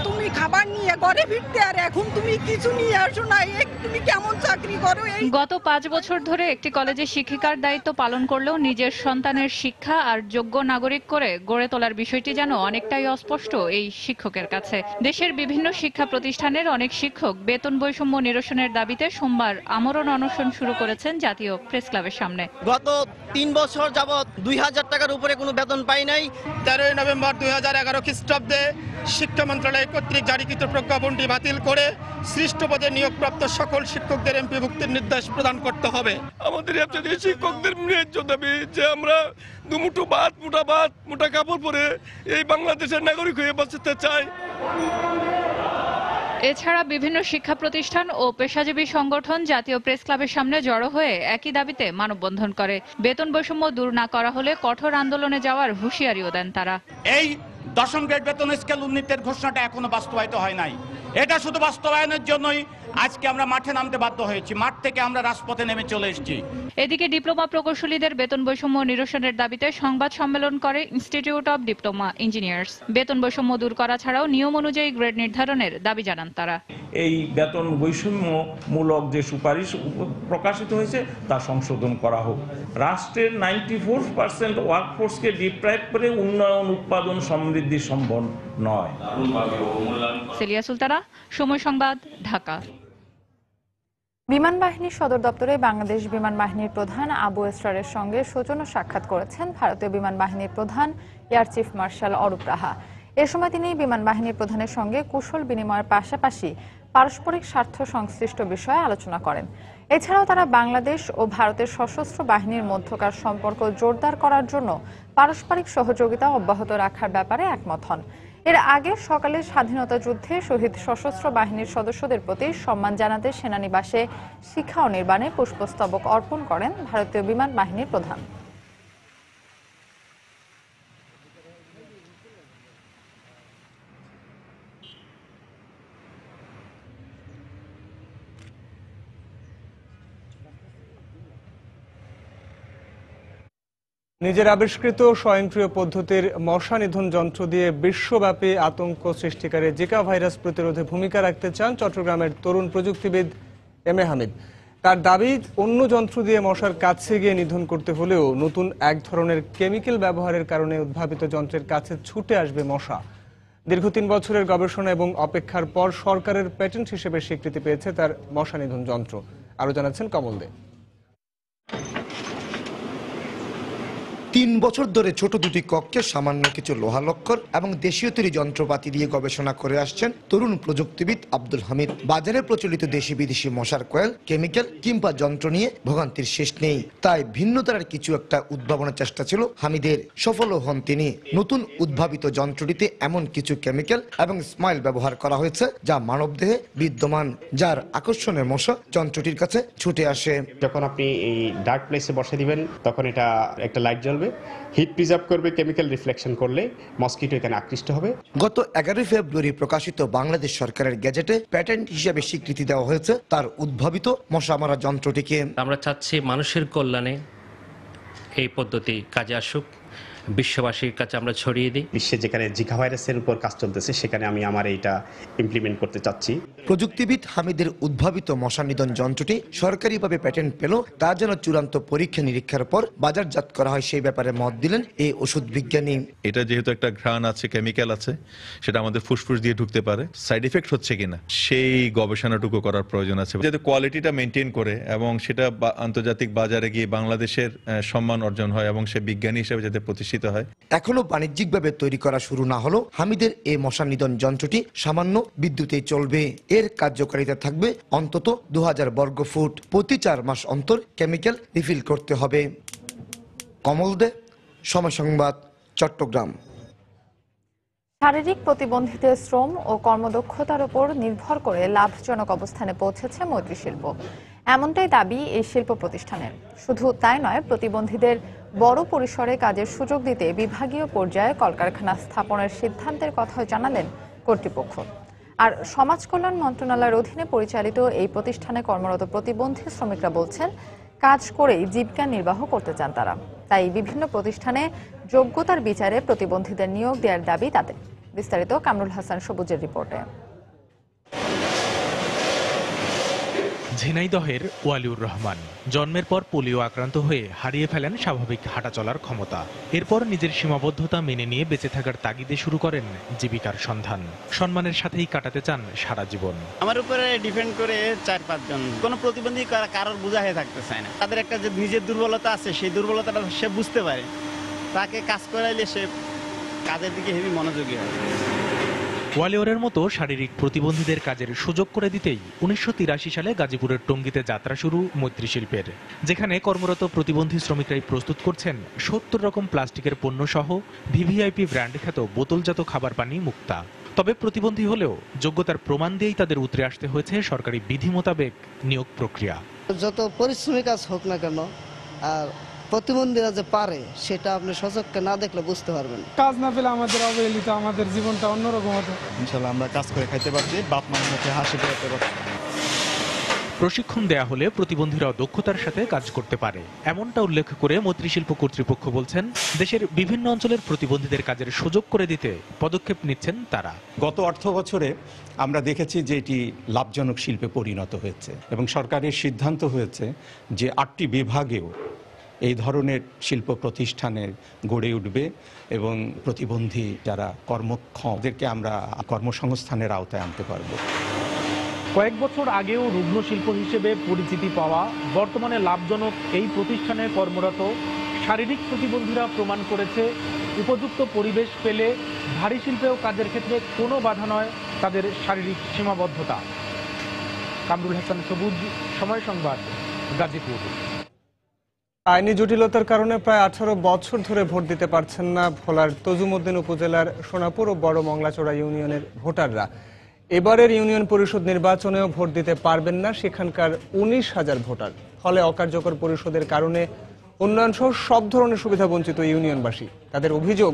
তুমি খাবার নিয়ে ঘরে ফিরতে, আর এখন তুমি কিছু নিয়ে আসো না, তুমি কেমন চাকরি করো? গত 5 বছর ধরে একটি কলেজে শিক্ষিকার দায়িত্ব পালন করলেও নিজের সন্তানের শিক্ষা আর যোগ্য নাগরিক করে গড়ে তোলার বিষয়টি যেন অনেকটাই অস্পষ্ট এই শিক্ষকের কাছে। দেশের বিভিন্ন শিক্ষা প্রতিষ্ঠানের অনেক শিক্ষক বেতন বৈষম্য নিরসনের দাবিতে সোমবার আমরণ অনশন শুরু করেছেন জাতীয় প্রেস ক্লাবের সামনে। গত 3 বছর যাবৎ 2000 টাকার উপরে কোনো বেতন পাই নাই। 13 নভেম্বর 2011 খ্রিস্টাব্দে শিক্ষা মন্ত্রণালয় কর্তৃক জারিকৃত প্রজ্ঞাপনটি বাতিল করে সৃষ্ট পদে নিয়োগপ্রাপ্ত সকল শিক্ষকদের এমপিভুক্তির নির্দেশ প্রদান করতে হবে। আমাদের এতদিন শিক্ষকদের ন্যায্য দাবি যে আমরা দুমুঠো ভাত, মোটা কাপড় পরে এই বাংলাদেশের নাগরিক হয়ে বাঁচতে চাই। এছাড়া বিভিন্ন শিক্ষা প্রতিষ্ঠান ও পেশাজীবী সংগঠন জাতীয় প্রেস ক্লাবের সামনে জড়ো হয়ে একই দাবিতে মানববন্ধন করে। বেতন বৈষম্য দূর না করা হলে কঠোর আন্দোলনে যাওয়ার হুঁশিয়ারিও দেন তারা। এই 10ম গ্রেড বেতন স্কেল উন্নীতের ঘোষণাটা এখনো বাস্তবায়িত হয় নাই। এটা শুধু বাস্তবায়নের জন্যই আজকে আমরা মাঠে নামতে বাধ্য হয়েছি। মাঠ থেকে আমরা রাজপথে নেমে চলে এসেছি। এদিকে ডিপ্লোমা প্রকৌশলীদের বেতন বৈষম্য নিরসনের দাবিতে সংবাদ সম্মেলন করে ইনস্টিটিউট অব ডিপ্লোমা ইঞ্জিনিয়ার্স। বেতন বৈষম্য দূর করা ছাড়াও নিয়ম অনুযায়ী গ্রেড নির্ধারণের দাবি জানান তারা। এই বেতন বৈষম্যমূলক যে সুপারিশ প্রকাশিত হয়েছে তা সংশোধন করা হোক। রাষ্ট্রের 94% ওয়ার্কফোর্সকে ডিপ্রাইভ করে উন্নয়ন, উৎপাদন, সমৃদ্ধি সম্ভব নয়। সেলিয়া সুলতানা, সময় সংবাদ, ঢাকা। বিমান বাহিনীর সদর দপ্তরে বাংলাদেশ বিমান বাহিনীর প্রধান আবু এসরারের সঙ্গে সৌজন্য সাক্ষাৎ করেছেন ভারতীয় বিমান বাহিনীর প্রধান এয়ার চিফ মার্শাল অরূপ রাহা। এ সময় তিনি বিমান বাহিনীর প্রধানের সঙ্গে কুশল বিনিময়ের পাশাপাশি পারস্পরিক স্বার্থ সংশ্লিষ্ট বিষয়ে আলোচনা করেন। এছাড়াও তারা বাংলাদেশ ও ভারতের সশস্ত্র বাহিনীর মধ্যকার সম্পর্ক জোরদার করার জন্য পারস্পরিক সহযোগিতা অব্যাহত রাখার ব্যাপারে একমত হন। এর আগে সকালে স্বাধীনতা যুদ্ধে শহীদ সশস্ত্র বাহিনীর সদস্যদের প্রতি সম্মান জানাতে সেনানিবাসে শিক্ষা ও নির্বাণে পুষ্পস্তবক অর্পণ করেন ভারতীয় বিমান বাহিনীর প্রধান। নিজের আবিষ্কৃত স্বয়ংক্রিয় পদ্ধতির মশা নিধন যন্ত্র দিয়ে বিশ্বব্যাপী আতঙ্ক সৃষ্টিকারী জিকা ভাইরাস প্রতিরোধে ভূমিকা রাখতে চান চট্টগ্রামের তরুণ প্রযুক্তিবিদ এম এ হামিদ। তার দাবি, অন্য যন্ত্র দিয়ে মশার কাছে গিয়ে নিধন করতে হলেও নতুন এক ধরনের কেমিক্যাল ব্যবহারের কারণে উদ্ভাবিত যন্ত্রের কাছে ছুটে আসবে মশা। দীর্ঘ 3 বছরের গবেষণা এবং অপেক্ষার পর সরকারের প্যাটেন্ট হিসেবে স্বীকৃতি পেয়েছে তার মশা নিধন যন্ত্র। আরো জানাচ্ছেন কমল দে। 3 বছর ধরে ছোট দুটি কক্ষে সামান্য কিছু লোহালক্কর এবং দেশীয় তৈরি যন্ত্রপাতি দিয়ে গবেষণা করে আসছেন তরুণ প্রযুক্তিবিদ আব্দুল হামিদ। বাজারে প্রচলিত দেশি বিদেশি মশার কয়েল, কেমিক্যাল কিংবা যন্ত্র নিয়ে ভোগান্তির শেষ নেই। তাই ভিন্নতার কিছু একটা উদ্ভাবনের চেষ্টা ছিল হামিদের। সফলও হন তিনি। নতুন উদ্ভাবিত যন্ত্রটিতে এমন কিছু কেমিক্যাল এবং স্মাইল ব্যবহার করা হয়েছে যা মানবদেহে বিদ্যমান, যার আকর্ষণে মশা যন্ত্রটির কাছে ছুটে আসে। যখন আপনি এই ডার্ক প্লেসে বসে দিবেন তখন এটা একটা লাইট জ্বলবে, হিট প্রিজার্ভ করবে, কেমিক্যাল রিফ্লেকশন করলে মসকিটো এখানে আকৃষ্ট হবে। গত 11 ফেব্রুয়ারি প্রকাশিত বাংলাদেশ সরকারের গেজেটে প্যাটেন্ট হিসেবে স্বীকৃতি দেওয়া হয়েছে তার উদ্ভাবিত মশা মারা যন্ত্রটিকে। আমরা চাচ্ছি মানুষের কল্যাণে এই পদ্ধতি কাজে আসুক, বিশ্ববাসীর কাছে আমরা ছড়িয়ে দিই। বিশ্বে যেখানে জিকা ভাইরাসের উপর কাজ চলতেছে সেখানে আমি আমার এইটা ইমপ্লিমেন্ট করতে চাচ্ছি। প্রযুক্তিবিদ হামিদের উদ্ভাবিত মশা নিধন যন্ত্রটি সরকারিভাবে প্যাটেন্ট পেল, তা যেন চূড়ান্ত পরীক্ষা নিরীক্ষার পর বাজারজাত করা হয় সেই ব্যাপারে মত দিলেন এই ওষুধ বিজ্ঞানী। এটা যেহেতু একটা ঘ্রাণ আছে, কেমিক্যাল আছে, সেটা আমাদের ফুসফুস দিয়ে ঢুকতে পারে, সাইড এফেক্ট হচ্ছে কিনা সেই গবেষণাটুকু করার প্রয়োজন আছে, যাতে কোয়ালিটিটা মেনটেন করে এবং সেটা আন্তর্জাতিক বাজারে গিয়ে বাংলাদেশের সম্মান অর্জন হয় এবং সে বিজ্ঞানী হিসেবে যাতে প্রতিষ্ঠিত প্রতিষ্ঠিত হয়। এখনো বাণিজ্যিকভাবে তৈরি করা শুরু না হলো হামিদের এই মশা নিধন যন্ত্রটি সামান্য বিদ্যুতেই চলবে। এর কার্যকারিতা থাকবে অন্তত 2000 বর্গফুট। প্রতি 4 মাস অন্তর কেমিক্যাল রিফিল করতে হবে। কমল দে, সময় সংবাদ, চট্টগ্রাম। শারীরিক প্রতিবন্ধীদের শ্রম ও কর্মদক্ষতার উপর নির্ভর করে লাভজনক অবস্থানে পৌঁছেছে মৈত্রী শিল্প। এমনটাই দাবি এই শিল্প প্রতিষ্ঠানের। শুধু তাই নয়, প্রতিবন্ধীদের বড় পরিসরে কাজের সুযোগ দিতে বিভাগীয় পর্যায়ে কলকারখানা স্থাপনের সিদ্ধান্তের কথাও জানালেন কর্তৃপক্ষ। আর সমাজ কল্যাণ মন্ত্রণালয়ের অধীনে পরিচালিত এই প্রতিষ্ঠানে কর্মরত প্রতিবন্ধী শ্রমিকরা বলছেন, কাজ করেই জীবিকা নির্বাহ করতে চান তারা। তাই বিভিন্ন প্রতিষ্ঠানে যোগ্যতার বিচারে প্রতিবন্ধীদের নিয়োগ দেওয়ার দাবি তাদের। বিস্তারিত কামরুল হাসান সবুজের রিপোর্টে। ঝিনাইদহের ওয়ালিউর রহমান জন্মের পর পোলিও আক্রান্ত হয়ে হারিয়ে ফেলেন স্বাভাবিক হাঁটা চলার ক্ষমতা। এরপর নিজের সীমাবদ্ধতা মেনে নিয়ে বেঁচে থাকার তাগিদে শুরু করেন জীবিকার সন্ধান। সম্মানের সাথেই কাটাতে চান সারা জীবন। আমার উপরে ডিপেন্ড করে 4-5 জন। কোনো প্রতিবন্ধী কারোর বোঝা হয়ে থাকতে চায় না। তাদের একটা যে নিজের দুর্বলতা আছে, সেই দুর্বলতাটা সে বুঝতে পারে। তাকে কাজ করাইলে সে কাজের দিকে হেভি মনোযোগী হয়। ওয়ালিয়রের মতো শারীরিক প্রতিবন্ধীদের কাজের সুযোগ করে দিতেই 1983 সালে গাজীপুরের টঙ্গীতে যাত্রা শুরু মৈত্রী শিল্পের, যেখানে কর্মরত প্রতিবন্ধী শ্রমিকরাই প্রস্তুত করছেন 70 রকম প্লাস্টিকের পণ্য সহ ভিভিআইপি ব্র্যান্ড খ্যাত বোতলজাত খাবার পানি মুক্তা। তবে প্রতিবন্ধী হলেও যোগ্যতার প্রমাণ দিয়েই তাদের উতরে আসতে হয়েছে সরকারি বিধি মোতাবেক নিয়োগ প্রক্রিয়া। যত পরিশ্রমী কাজ হোক না কেন, আর প্রতিবন্ধীরা যে পারে সেটা আপনি সচক্ষে না দেখলে বুঝতে পারবেন। কাজ না পেলে আমাদের অবহেলিত, আমাদের জীবনটা অন্যরকম হতো। ইনশাআল্লাহ আমরা কাজ করে খাইতে পারছি, বাপ মার মুখে হাসি ফোটাতে পারছি। প্রশিক্ষণ দেয়া হলে প্রতিবন্ধীরাও দক্ষতার সাথে কাজ করতে পারে, এমনটা উল্লেখ করে মৈত্রী শিল্প কর্তৃপক্ষ বলছেন, দেশের বিভিন্ন অঞ্চলের প্রতিবন্ধীদের কাজের সুযোগ করে দিতে পদক্ষেপ নিচ্ছেন তারা। গত অর্থ বছরে আমরা দেখেছি যে এটি লাভজনক শিল্পে পরিণত হয়েছে এবং সরকারের সিদ্ধান্ত হয়েছে যে 8টি বিভাগেও এই ধরনের শিল্প প্রতিষ্ঠানে গড়ে উঠবে এবং প্রতিবন্ধী যারা কর্মক্ষম ওদেরকে আমরা কর্মসংস্থানের আওতায় আনতে পারবো। কয়েক বছর আগেও রুগ্ন শিল্প হিসেবে পরিচিতি পাওয়া বর্তমানে লাভজনক এই প্রতিষ্ঠানে কর্মরত শারীরিক প্রতিবন্ধীরা প্রমাণ করেছে, উপযুক্ত পরিবেশ পেলে ভারী শিল্পেও কাজের ক্ষেত্রে কোনো বাধা নয় তাদের শারীরিক সীমাবদ্ধতা। কামরুল হাসান সবুজ, সময় সংবাদ, গাজীপুর। আইনি জটিলতার কারণে প্রায় 18 বছর ধরে ভোট দিতে পারছেন না ভোলার তজুমউদ্দিন উপজেলার সোনাপুর ও বড় মংলাচড়া ইউনিয়নের ভোটাররা। এবারের ইউনিয়ন পরিষদ নির্বাচনেও ভোট দিতে পারবেন না সেখানকার 19,000 ভোটার। ফলে অকার্যকর পরিষদের কারণে উন্নয়ন সহ সব ধরনের সুবিধা বঞ্চিত ইউনিয়নবাসী। তাদের অভিযোগ,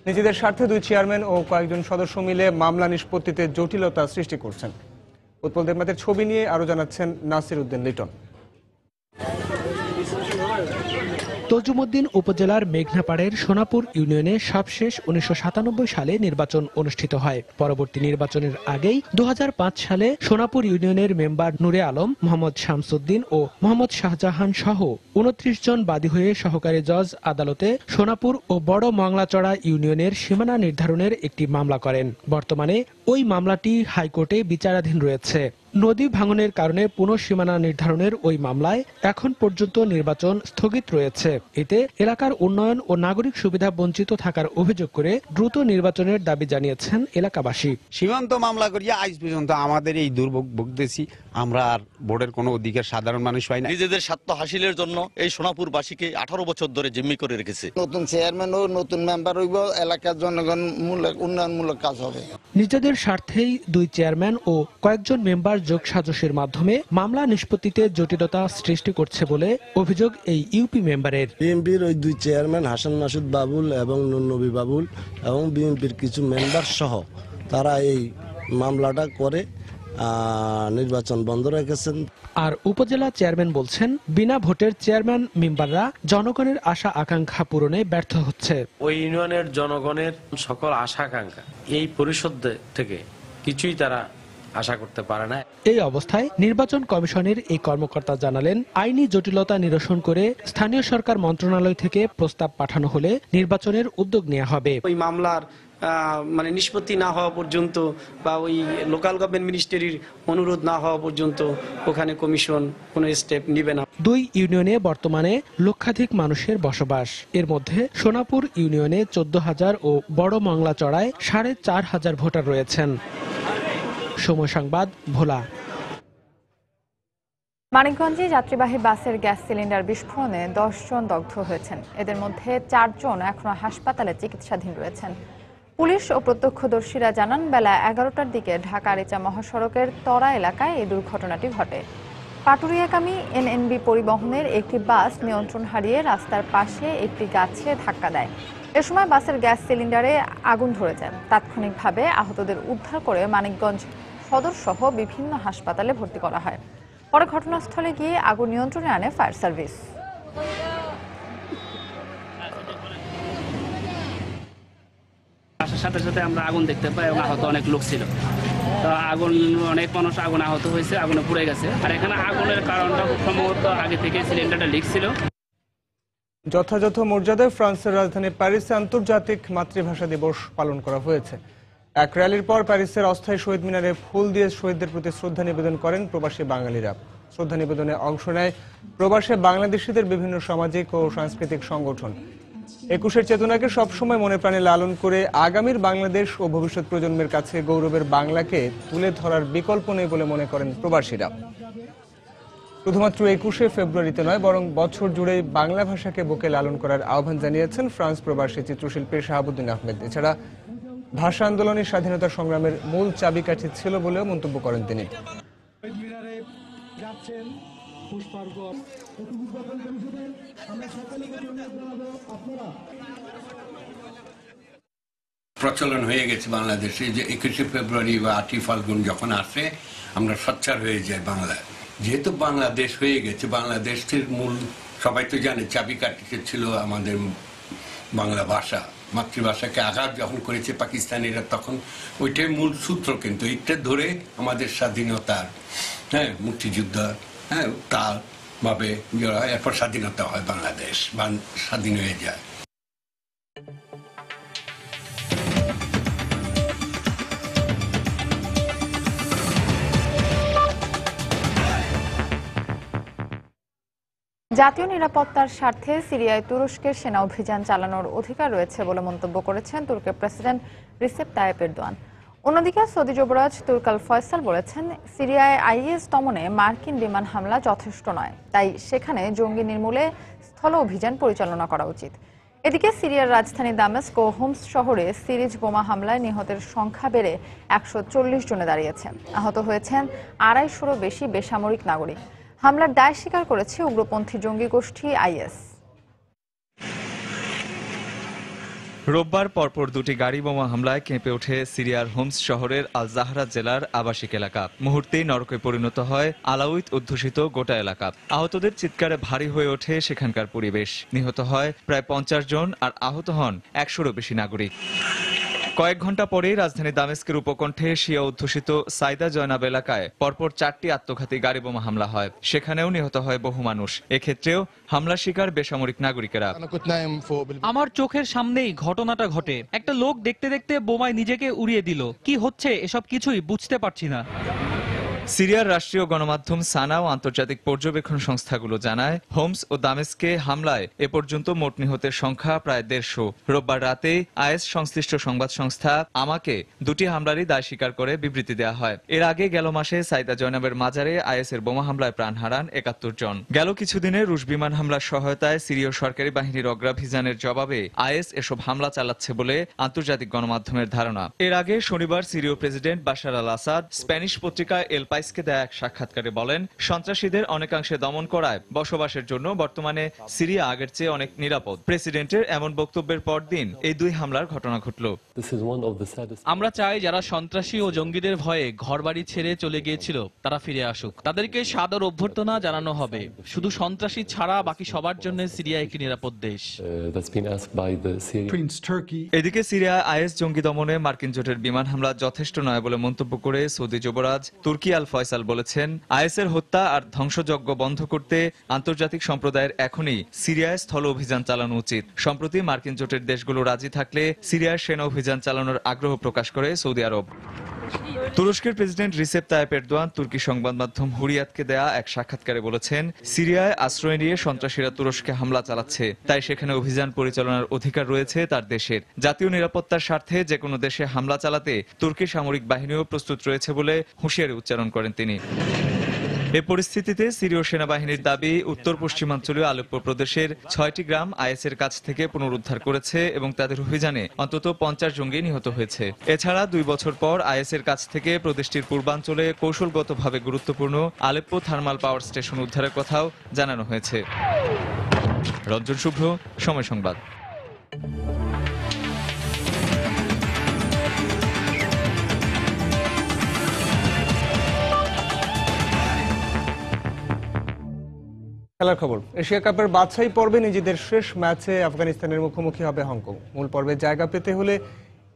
নিজেদের স্বার্থে 2 চেয়ারম্যান ও কয়েকজন সদস্য মিলে মামলা নিষ্পত্তিতে জটিলতা সৃষ্টি করছেন। উৎপল দেবনাথের ছবি নিয়ে আরো জানাচ্ছেন নাসির উদ্দিন লিটন। তজুমউদ্দিন উপজেলার মেঘনাপাড়ের সোনাপুর ইউনিয়নে সবশেষ 1997 সালে নির্বাচন অনুষ্ঠিত হয়। পরবর্তী নির্বাচনের আগেই 2005 সালে সোনাপুর ইউনিয়নের মেম্বার নূরে আলম, মোহাম্মদ শামসুদ্দিন ও মোহাম্মদ শাহজাহান সহ 29 জন বাদী হয়ে সহকারী জজ আদালতে সোনাপুর ও বড় মংলাচড়া ইউনিয়নের সীমানা নির্ধারণের একটি মামলা করেন। বর্তমানে ওই মামলাটি হাইকোর্টে বিচারাধীন রয়েছে। নদী ভাঙনের কারণে পুনঃসীমানা নির্ধারণের ওই মামলায় এখন পর্যন্ত নির্বাচন স্থগিত রয়েছে। এতে এলাকার উন্নয়ন ও নাগরিক সুবিধা বঞ্চিত থাকার অভিযোগ করে দ্রুত নির্বাচনের দাবি জানিয়েছেন এলাকাবাসী। সীমান্ত মামলা করিয়া আজ পর্যন্ত আমাদের এই দুর্ভোগ ভুগতেছি। আমরা আর ভোটের কোনো অধিকার সাধারণ মানুষ পাই না। নিজেদের স্বার্থ হাসিলের জন্য এই সোনাপুরবাসীকে 18 বছর ধরে জিম্মি করে রেখেছে। নতুন চেয়ারম্যান ও নতুন মেম্বার হইব, এলাকার জনগণ উন্নয়নমূলক কাজ হবে। নিজেদের স্বার্থেই 2 চেয়ারম্যান ও কয়েকজন মেম্বার যোগসাজশের মাধ্যমে মামলা নিষ্পত্তিতে জটিলতা সৃষ্টি করছে বলে অভিযোগ এই ইউপি মেম্বারের। বিএনপির ওই 2 চেয়ারম্যান হাসান মাসুদ বাবুল এবং নুরনবী বাবুল এবং বিএনপির কিছু মেম্বার সহ তারা এই মামলাটা করে নির্বাচন বন্ধ রেখেছেন। আর উপজেলা চেয়ারম্যান বলছেন, বিনা ভোটের চেয়ারম্যান মেম্বাররা জনগণের আশা আকাঙ্ক্ষা পূরণে ব্যর্থ হচ্ছে। ওই ইউনিয়নের জনগণের সকল আশা আকাঙ্ক্ষা এই পরিষদ থেকে কিছুই তারা আশা করতে পারে না। এই অবস্থায় নির্বাচন কমিশনের এই কর্মকর্তা জানালেন, আইনি জটিলতা নিরসন করে স্থানীয় সরকার মন্ত্রণালয় থেকে প্রস্তাব পাঠানো হলে নির্বাচনের উদ্যোগ নেওয়া হবে। ওই মামলার মানে নিষ্পত্তি না হওয়া পর্যন্ত বা ওই লোকাল গভর্নমেন্ট মিনিস্ট্রির অনুরোধ না হওয়া পর্যন্ত ওখানে কমিশন কোনো স্টেপ নেবে না। দুই ইউনিয়নে বর্তমানে লক্ষাধিক মানুষের বসবাস। এর মধ্যে সোনাপুর ইউনিয়নে 14,000 ও বড় মংলাচড়ায় 4,500 ভোটার রয়েছেন। সময় সংবাদ, ভোলা। মানিকগঞ্জে যাত্রীবাহী বাসের গ্যাস সিলিন্ডার বিস্ফোরণে 10 জন দগ্ধ হয়েছেন। এদের মধ্যে 4 জন এখনো হাসপাতালে চিকিৎসাধীন রয়েছেন। পুলিশ ও প্রত্যক্ষদর্শীরা জানান, বেলা 11টার দিকে ঢাকা-আরিচা মহাসড়কের তরা এলাকায় এই দুর্ঘটনাটি ঘটে। পাটুরিয়াগামী এনএনবি পরিবহনের একটি বাস নিয়ন্ত্রণ হারিয়ে রাস্তার পাশে একটি গাছে ধাক্কা দেয়। এ সময় বাসের গ্যাস সিলিন্ডারে আগুন ধরে যায়। তাৎক্ষণিকভাবে আহতদের উদ্ধার করে মানিকগঞ্জ সদর সহ বিভিন্ন হাসপাতালে ভর্তি করা হয়। পরে ঘটনাস্থলে গিয়ে আগুন নিয়ন্ত্রণে আনে ফায়ার সার্ভিস। আসার সাথে সাথে আমরা আগুন দেখতে পাই এবং আহত অনেক লোক ছিল। তো আগুন, অনেক মানুষ আগুন আহত হয়েছে, আগুনে পুড়ে গেছে। আর এখানে আগুনের কারণটা খুব সম্ভবত আগে থেকে সিলিন্ডারটা লিক ছিল। যথাযথ মর্যাদায় ফ্রান্সের রাজধানী প্যারিসে আন্তর্জাতিক মাতৃভাষা দিবস পালন করা হয়েছে। এক র্যালির পর প্যারিসের অস্থায়ী শহীদ মিনারে ফুল দিয়ে শহীদদের প্রতি শ্রদ্ধা নিবেদন করেন প্রবাসী বাঙালিরা। শ্রদ্ধা নিবেদনে অংশ নেয় প্রবাসী বাংলাদেশিদের বিভিন্ন সামাজিক ও সাংস্কৃতিক সংগঠন। 21-এর চেতনাকে সবসময় মনে প্রাণে লালন করে আগামীর বাংলাদেশ ও ভবিষ্যৎ প্রজন্মের কাছে গৌরবের বাংলাকে তুলে ধরার বিকল্প নেই বলে মনে করেন প্রবাসীরা। শুধুমাত্র 21শে ফেব্রুয়ারিতে নয়, বরং বছর জুড়েই বাংলা ভাষাকে বুকে লালন করার আহ্বান জানিয়েছেন ফ্রান্স প্রবাসী চিত্রশিল্পী শাহাবুদ্দিন আহমেদ। এছাড়া ভাষা আন্দোলনের স্বাধীনতা সংগ্রামের মূল চাবিকাঠি ছিল বলেও মন্তব্য করেন তিনি। প্রচলন হয়ে গেছে বাংলাদেশে যে 21শে ফেব্রুয়ারি বা 8ই ফাল্গুন যখন আসে আমরা সোচ্চার হয়ে যাই বাংলায়। যেহেতু বাংলাদেশ হয়ে গেছে, বাংলাদেশের মূল সবাই তো জানে চাবিকাঠি ছিল আমাদের বাংলা ভাষা। মাতৃভাষাকে আঘাত যখন করেছে পাকিস্তানিরা, তখন ওইটাই মূল সূত্র। কিন্তু এইটা ধরে আমাদের স্বাধীনতার মুক্তিযুদ্ধ তাল ভাবে এরপর স্বাধীনতা হয়, বাংলাদেশ স্বাধীন হয়ে যায়। জাতীয় নিরাপত্তার স্বার্থে সিরিয়ায় তুরস্কের সেনা অভিযান চালানোর অধিকার রয়েছে বলে মন্তব্য করেছেন তুর্কের প্রেসিডেন্ট রিসেপ তাইয়েপ এরদোয়ান। অন্যদিকে সৌদি যুবরাজ তুর্ক আল ফয়সাল বলেছেন, সিরিয়ায় আইএস দমনে মার্কিন বিমান হামলা যথেষ্ট নয়, তাই সেখানে জঙ্গি নির্মূলে স্থল অভিযান পরিচালনা করা উচিত। এদিকে সিরিয়ার রাজধানী দামেস্ক ও হোমস শহরে সিরিজ বোমা হামলায় নিহতের সংখ্যা বেড়ে 140 জনে দাঁড়িয়েছে। আহত হয়েছেন 250-রও বেশি বেসামরিক নাগরিক। হামলার দায় স্বীকার করেছে উগ্রপন্থী জঙ্গি গোষ্ঠী আইএস। রোববার পরপর দুটি গাড়ি বোমা হামলায় কেঁপে ওঠে সিরিয়ার হোমস শহরের আল জাহরা জেলার আবাসিক এলাকা। মুহূর্তেই নরকে পরিণত হয় আলাউইত অধ্যুষিত গোটা এলাকা। আহতদের চিৎকারে ভারী হয়ে ওঠে সেখানকার পরিবেশ। নিহত হয় প্রায় 50 জন আর আহত হন 100-রও বেশি নাগরিক। কয়েক ঘন্টা পরেই রাজধানী দামেস্কের উপকণ্ঠে শিয়া অধ্যুষিত সাইদা জয়নাব এলাকায় পরপর 4টি আত্মঘাতী গাড়ি বোমা হামলা হয়। সেখানেও নিহত হয় বহু মানুষ। এক্ষেত্রেও হামলা শিকার বেসামরিক নাগরিকেরা। আমার চোখের সামনেই ঘটনাটা ঘটে। একটা লোক দেখতে দেখতে বোমায় নিজেকে উড়িয়ে দিল। কি হচ্ছে এসব কিছুই বুঝতে পারছি না। সিরিয়ার রাষ্ট্রীয় গণমাধ্যম সানা ও আন্তর্জাতিক পর্যবেক্ষণ সংস্থাগুলো জানায়, হোমস ও দামেস্কে হামলায় এ পর্যন্ত মোট নিহতের সংখ্যা প্রায় 150। রোববার রাতে আইএস সংশ্লিষ্ট সংবাদ সংস্থা আমাকে দুটি হামলারই দায় স্বীকার করে বিবৃতি দেওয়া হয়। এর আগে গেল মাসে সাইদা জয়নাবের মাজারে আইএসের বোমা হামলায় প্রাণ হারান 71 জন। গেল কিছুদিনে রুশ বিমান হামলার সহায়তায় সিরীয় সরকারি বাহিনীর অগ্রাভিযানের জবাবে আইএস এসব হামলা চালাচ্ছে বলে আন্তর্জাতিক গণমাধ্যমের ধারণা। এর আগে শনিবার সিরীয় প্রেসিডেন্ট বাশার আল আসাদ স্প্যানিশ পত্রিকা এল পাইসকে দেয়া এক সাক্ষাৎকারে বলেন, সন্ত্রাসীদের অনেকাংশে দমন করায় বসবাসের জন্য বর্তমানে সিরিয়া আগের চেয়ে অনেক নিরাপদ। প্রেসিডেন্টের এমন বক্তব্যের পরদিন এই দুই হামলার ঘটনা ঘটল। আমরা চাই যারা সন্ত্রাসী ও জঙ্গিদের ভয়ে ঘরবাড়ি ছেড়ে চলে গিয়েছিল তারা ফিরে আসুক। তাদেরকে সাদর অভ্যর্থনা জানানো হবে। শুধু সন্ত্রাসী ছাড়া বাকি সবার জন্য সিরিয়া একটি নিরাপদ দেশ। এদিকে সিরিয়ায় আইএস জঙ্গি দমনে মার্কিন জোটের বিমান হামলা যথেষ্ট নয় বলে মন্তব্য করে সৌদি যুবরাজ তুর্কি আল আল ফয়সাল বলেছেন, আইএসের হত্যা আর ধ্বংসযজ্ঞ বন্ধ করতে আন্তর্জাতিক সম্প্রদায়ের এখনই সিরিয়ায় স্থল অভিযান চালানো উচিত। সম্প্রতি মার্কিন জোটের দেশগুলো রাজি থাকলে সিরিয়ার সেনা অভিযান চালানোর আগ্রহ প্রকাশ করে সৌদি আরব। তুরস্কের প্রেসিডেন্ট রিসেপ তাইপ এরদোয়ান তুর্কি সংবাদ মাধ্যম হুরিয়াতকে দেয়া এক সাক্ষাৎকারে বলেছেন, সিরিয়ায় আশ্রয় নিয়ে সন্ত্রাসীরা তুরস্কে হামলা চালাচ্ছে, তাই সেখানে অভিযান পরিচালনার অধিকার রয়েছে তার দেশের। জাতীয় নিরাপত্তার স্বার্থে যে কোনো দেশে হামলা চালাতে তুর্কি সামরিক বাহিনীও প্রস্তুত রয়েছে বলে হুঁশিয়ারি উচ্চারণ করেন তিনি। এ পরিস্থিতিতে সিরীয় সেনাবাহিনীর দাবি, উত্তর পশ্চিমাঞ্চলীয় আলেপ্পো প্রদেশের 6টি গ্রাম আইএসের কাছ থেকে পুনরুদ্ধার করেছে এবং তাদের অভিযানে অন্তত 50 জঙ্গি নিহত হয়েছে। এছাড়া 2 বছর পর আইএসের কাছ থেকে প্রদেশটির পূর্বাঞ্চলে কৌশলগতভাবে গুরুত্বপূর্ণ আলেপ্পো থার্মাল পাওয়ার স্টেশন উদ্ধারের কথাও জানানো হয়েছে। রঞ্জন শুভ্র, সময় সংবাদ। খেলার খবর। এশিয়া কাপের বাছাই পর্বে নিজেদের শেষ ম্যাচে আফগানিস্তানের মুখোমুখি হবে হংকং। মূল পর্বে জায়গা পেতে হলে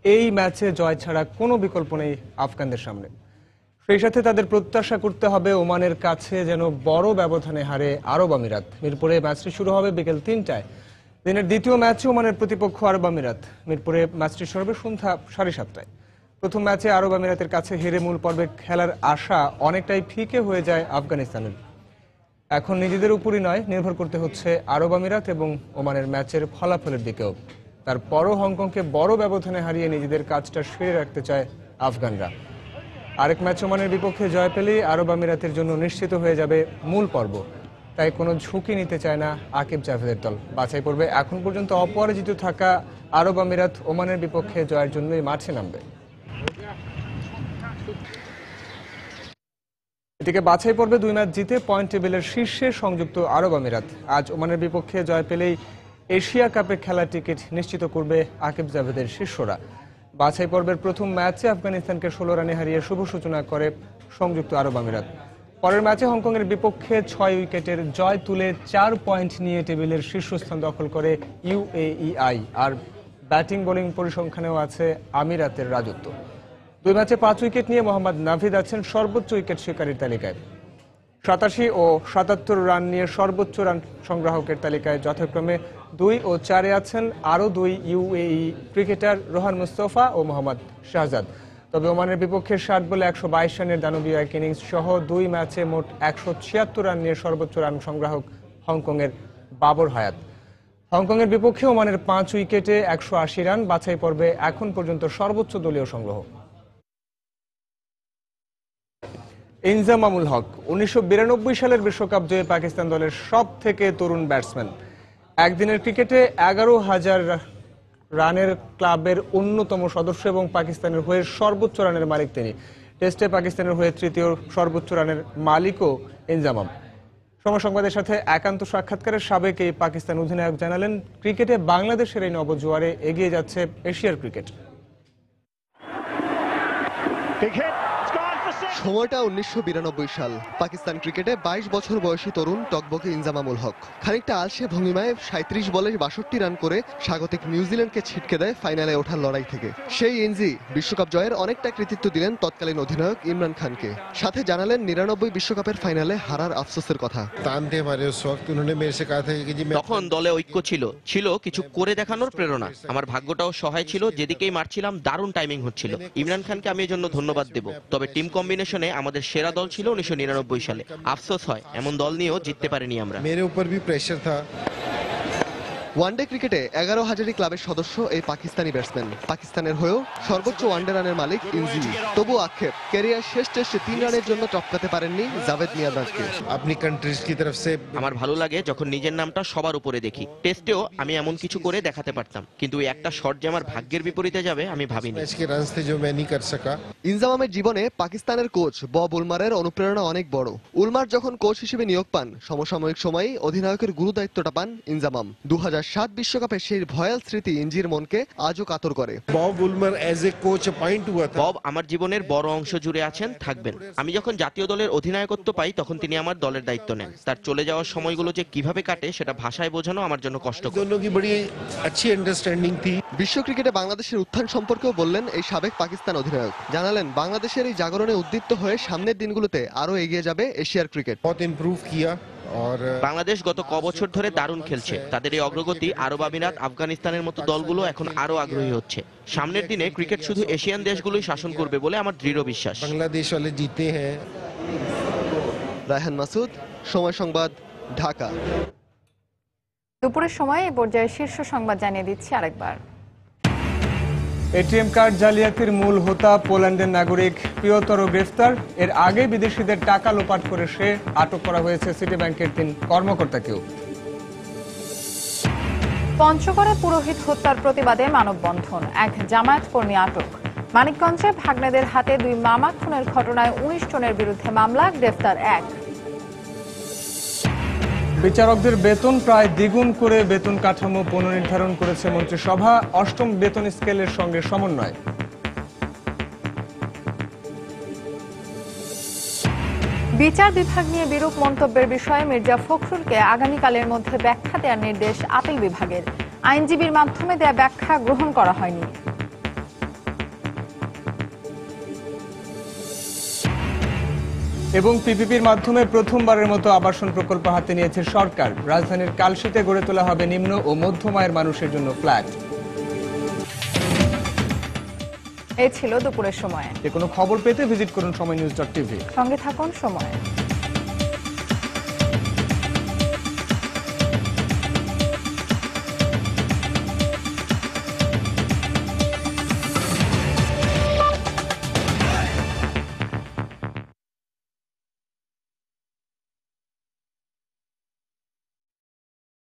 এই ম্যাচে জয় ছাড়া কোনো বিকল্প নেই আফগানদের সামনে। সেই সাথে তাদের প্রত্যাশা করতে হবে ওমানের কাছে যেন বড় ব্যবধানে হারে আরব আমিরাত। মিরপুরে ম্যাচটি শুরু হবে বিকেল 3টায়। দিনের দ্বিতীয় ম্যাচে ওমানের প্রতিপক্ষ আরব আমিরাত। মিরপুরে ম্যাচটি শুরু হবে সন্ধ্যা 7:30টায়। প্রথম ম্যাচে আরব আমিরাতের কাছে হেরে মূল পর্বে খেলার আশা অনেকটাই ফিকে হয়ে যায় আফগানিস্তানের। এখন নিজেদের উপরই নয়, নির্ভর করতে হচ্ছে আরব আমিরাত এবং ওমানের ম্যাচের ফলাফলের দিকেও। তারপরও হংকংকে বড় ব্যবধানে হারিয়ে নিজেদের কাজটা সেরে রাখতে চায় আফগানরা। আরেক ম্যাচ ওমানের বিপক্ষে জয় পেলেই আরব আমিরাতের জন্য নিশ্চিত হয়ে যাবে মূল পর্ব। তাই কোনো ঝুঁকি নিতে চায় না আকিব জাভেদের দল। বাছাই পর্বে এখন পর্যন্ত অপরাজিত থাকা আরব আমিরাত ওমানের বিপক্ষে জয়ের জন্যই মাঠে নামবে। এদিকে বাছাই পর্বে 2 ম্যাচ জিতে পয়েন্ট টেবিলের শীর্ষে সংযুক্ত আরব আমিরাত। আজ ওমানের বিপক্ষে জয় পেলেই এশিয়া কাপে খেলার টিকিট নিশ্চিত করবে আকিব জাভেদের শিষ্যরা। বাছাই পর্বের প্রথম ম্যাচে আফগানিস্তানকে 16 রানে হারিয়ে শুভ সূচনা করে সংযুক্ত আরব আমিরাত। পরের ম্যাচে হংকংয়ের বিপক্ষে 6 উইকেটের জয় তুলে 4 পয়েন্ট নিয়ে টেবিলের শীর্ষস্থান দখল করে ইউএই। আর ব্যাটিং বোলিং পরিসংখ্যানেও আছে আমিরাতের রাজত্ব। 2 ম্যাচে 5 উইকেট নিয়ে মোহাম্মদ নাভিদ আছেন সর্বোচ্চ উইকেট শিকারীর তালিকায়। 87 ও 77 রান নিয়ে সর্বোচ্চ রান সংগ্রাহকের তালিকায় যথাক্রমে 2 ও 4-এ আছেন আরও 2 ইউএই ক্রিকেটার রোহান মুস্তফা ও মোহাম্মদ শাহজাদ। তবে ওমানের বিপক্ষে 60 বলে 122 রানের দানবীয় এক ইনিংস সহ 2 ম্যাচে মোট 176 রান নিয়ে সর্বোচ্চ রান সংগ্রাহক হংকংয়ের বাবর হায়াত। হংকংয়ের বিপক্ষে ওমানের 5 উইকেটে 180 রান, বাছাই পর্বে এখন পর্যন্ত সর্বোচ্চ দলীয় সংগ্রহ। ইনজামামুল হক 1992 সালের বিশ্বকাপ জয়ে পাকিস্তান দলের সব থেকে তরুণ ব্যাটসম্যান। একদিনের ক্রিকেটে 11,000 রানের ক্লাবের অন্যতম সদস্য এবং পাকিস্তানের হয়ে সর্বোচ্চ রানের মালিক তিনি। টেস্টে পাকিস্তানের হয়ে তৃতীয় সর্বোচ্চ রানের মালিকও ইনজামাম। সময় সংবাদের সাথে একান্ত সাক্ষাৎকারে সাবেক এই পাকিস্তান অধিনায়ক জানালেন, ক্রিকেটে বাংলাদেশের এই নবজোয়ারে এগিয়ে যাচ্ছে এশিয়ার ক্রিকেট। সময়টা 1992 সাল। পাকিস্তান ক্রিকেটে 22 বছর বয়সী তরুণ টকবকে ইনজামামুল হক খানিকটা আলসে ভঙ্গিমায় 37 বলে 62 রান করে স্বাগতিক নিউজিল্যান্ডকে ছিটকে দেয় ফাইনালে ওঠার লড়াই থেকে। সেই ইনজি বিশ্বকাপ জয়ের অনেকটা কৃতিত্ব দিলেন তৎকালীন অধিনায়ক ইমরান খানকে। সাথে জানালেন 99 বিশ্বকাপের ফাইনালে হারার আফসোসের কথা। তখন দলে ঐক্য ছিল কিছু করে দেখানোর প্রেরণা। আমার ভাগ্যটাও সহায় ছিল, যেদিকেই মারছিলাম দারুণ টাইমিং হচ্ছিল। ইমরান খানকে আমি এজন্য ধন্যবাদ দেব। তবে টিম কম্বিনেশনে আমাদের সেরা দল ছিল 1999 সালে। আফসোস হয় এমন দল নিয়েও জিততে পারিনি আমরা। मेरे ऊपर भी प्रेशर था। ওয়ানডে ক্রিকেটে 11,000 ক্লাবের সদস্য এই পাকিস্তানি ব্যাটসম্যান। পাকিস্তানের হয়েও সর্বোচ্চ ওয়ানডে রানের মালিক ইনজি। তবু আক্ষেপ, ক্যারিয়ার শেষ টেস্টে 3 রানের জন্য টপকাতে পারেননি জাভেদ মিয়াঁদাদকে। আপনি কান্ট্রিজ কি তরফ সে আমার ভালো লাগে যখন নিজের নামটা সবার উপরে দেখি। টেস্টেও আমি এমন কিছু করে দেখাতে পারতাম, কিন্তু একটা শট যে আমার ভাগ্যের বিপরীতে যাবে আমি ভাবিনি। ইনজামামের জীবনে পাকিস্তানের কোচ বব উলমারের অনুপ্রেরণা অনেক বড়। উলমার যখন কোচ হিসেবে নিয়োগ পান, সমসাময়িক সময়েই অধিনায়কের গুরু দায়িত্বটা পান ইনজামাম। 2000 2007 বিশ্বকাপে সেই ভয়াল স্মৃতি ইঞ্জির মনকে আজও কাতর করে। Bob Woolmer as a coach appoint হুয়া থা। বব আমার জীবনের বড় অংশ জুড়ে আছেন, থাকবেন। আমি যখন জাতীয় দলের অধিনায়কত্ব পাই তখন তিনি আমার দলের দায়িত্ব নেন। তার চলে যাওয়ার সময়গুলো যে কিভাবে কাটে সেটা ভাষায় বোঝানো আমার জন্য কষ্টকর। दोनों की बड़ी अच्छी अंडरस्टैंडिंग थी। বিশ্ব ক্রিকেটে বাংলাদেশের উত্থান সম্পর্কেও বললেন এই সাবেক পাকিস্তান অধিনায়ক। জানালেন বাংলাদেশের এই জাগরণে উদ্দীপ্ত হয়ে সামনের দিনগুলোতে আরো এগিয়ে যাবে এশিয়ার ক্রিকেট। बहुत ইমপ্রুভ किया। বাংলাদেশ গত কবছর ধরে দারুণ খেলছে। তাদের এই অগ্রগতি আরব আমিরাত, আফগানিস্তানের মতো দলগুলো এখন আরো আগ্রহী হচ্ছে। সামনের দিনে ক্রিকেট শুধু এশিয়ান দেশগুলোই শাসন করবে বলে আমার দৃঢ় বিশ্বাস। বাংলাদেশ ওয়ালে জিতে হ্যাঁ। রায়হান মাসুদ, সময় সংবাদ, ঢাকা। দুপুরের সময় এই পর্যায়ে শীর্ষ সংবাদ জানিয়ে দিচ্ছি আরেকবার। এটিএম কার্ড জালিয়াতির মূল হোতা পোল্যান্ডের নাগরিক প্রিয়তর গ্রেফতার। এর আগে বিদেশিদের টাকা লোপাট করে সে আটক করা হয়েছে সিটি ব্যাংকের 3 কর্মকর্তাকেও। পঞ্চগড়ে পুরোহিত হত্যার প্রতিবাদে মানববন্ধন, এক জামায়াত কর্মী আটক। মানিকগঞ্জে ভাগ্নেদের হাতে 2 মামা খুনের ঘটনায় 19 জনের বিরুদ্ধে মামলা, গ্রেফতার 1। বিচারকদের বেতন প্রায় দ্বিগুণ করে বেতন কাঠামো পুনর্নির্ধারণ করেছে মন্ত্রিসভা, 8ম বেতন স্কেলের সঙ্গে সমন্বয়। বিচার বিভাগ নিয়ে বিরূপ মন্তব্যের বিষয়ে মির্জা ফখরুলকে আগামীকালের মধ্যে ব্যাখ্যা দেওয়ার নির্দেশ আপিল বিভাগের। আইনজীবীর মাধ্যমে দেয়া ব্যাখ্যা গ্রহণ করা হয়নি। এবং পিপিপির মাধ্যমে প্রথমবারের মতো আবাসন প্রকল্প হাতে নিয়েছে সরকার। রাজধানীর কালশীতে গড়ে তোলা হবে নিম্ন ও মধ্যম আয়ের মানুষের জন্য ফ্ল্যাট। এই ছিল দুপুরের সময়। যে কোনো খবর পেতে ভিজিট করুন সময়নিউজ.tv। সঙ্গে থাকুন সময়।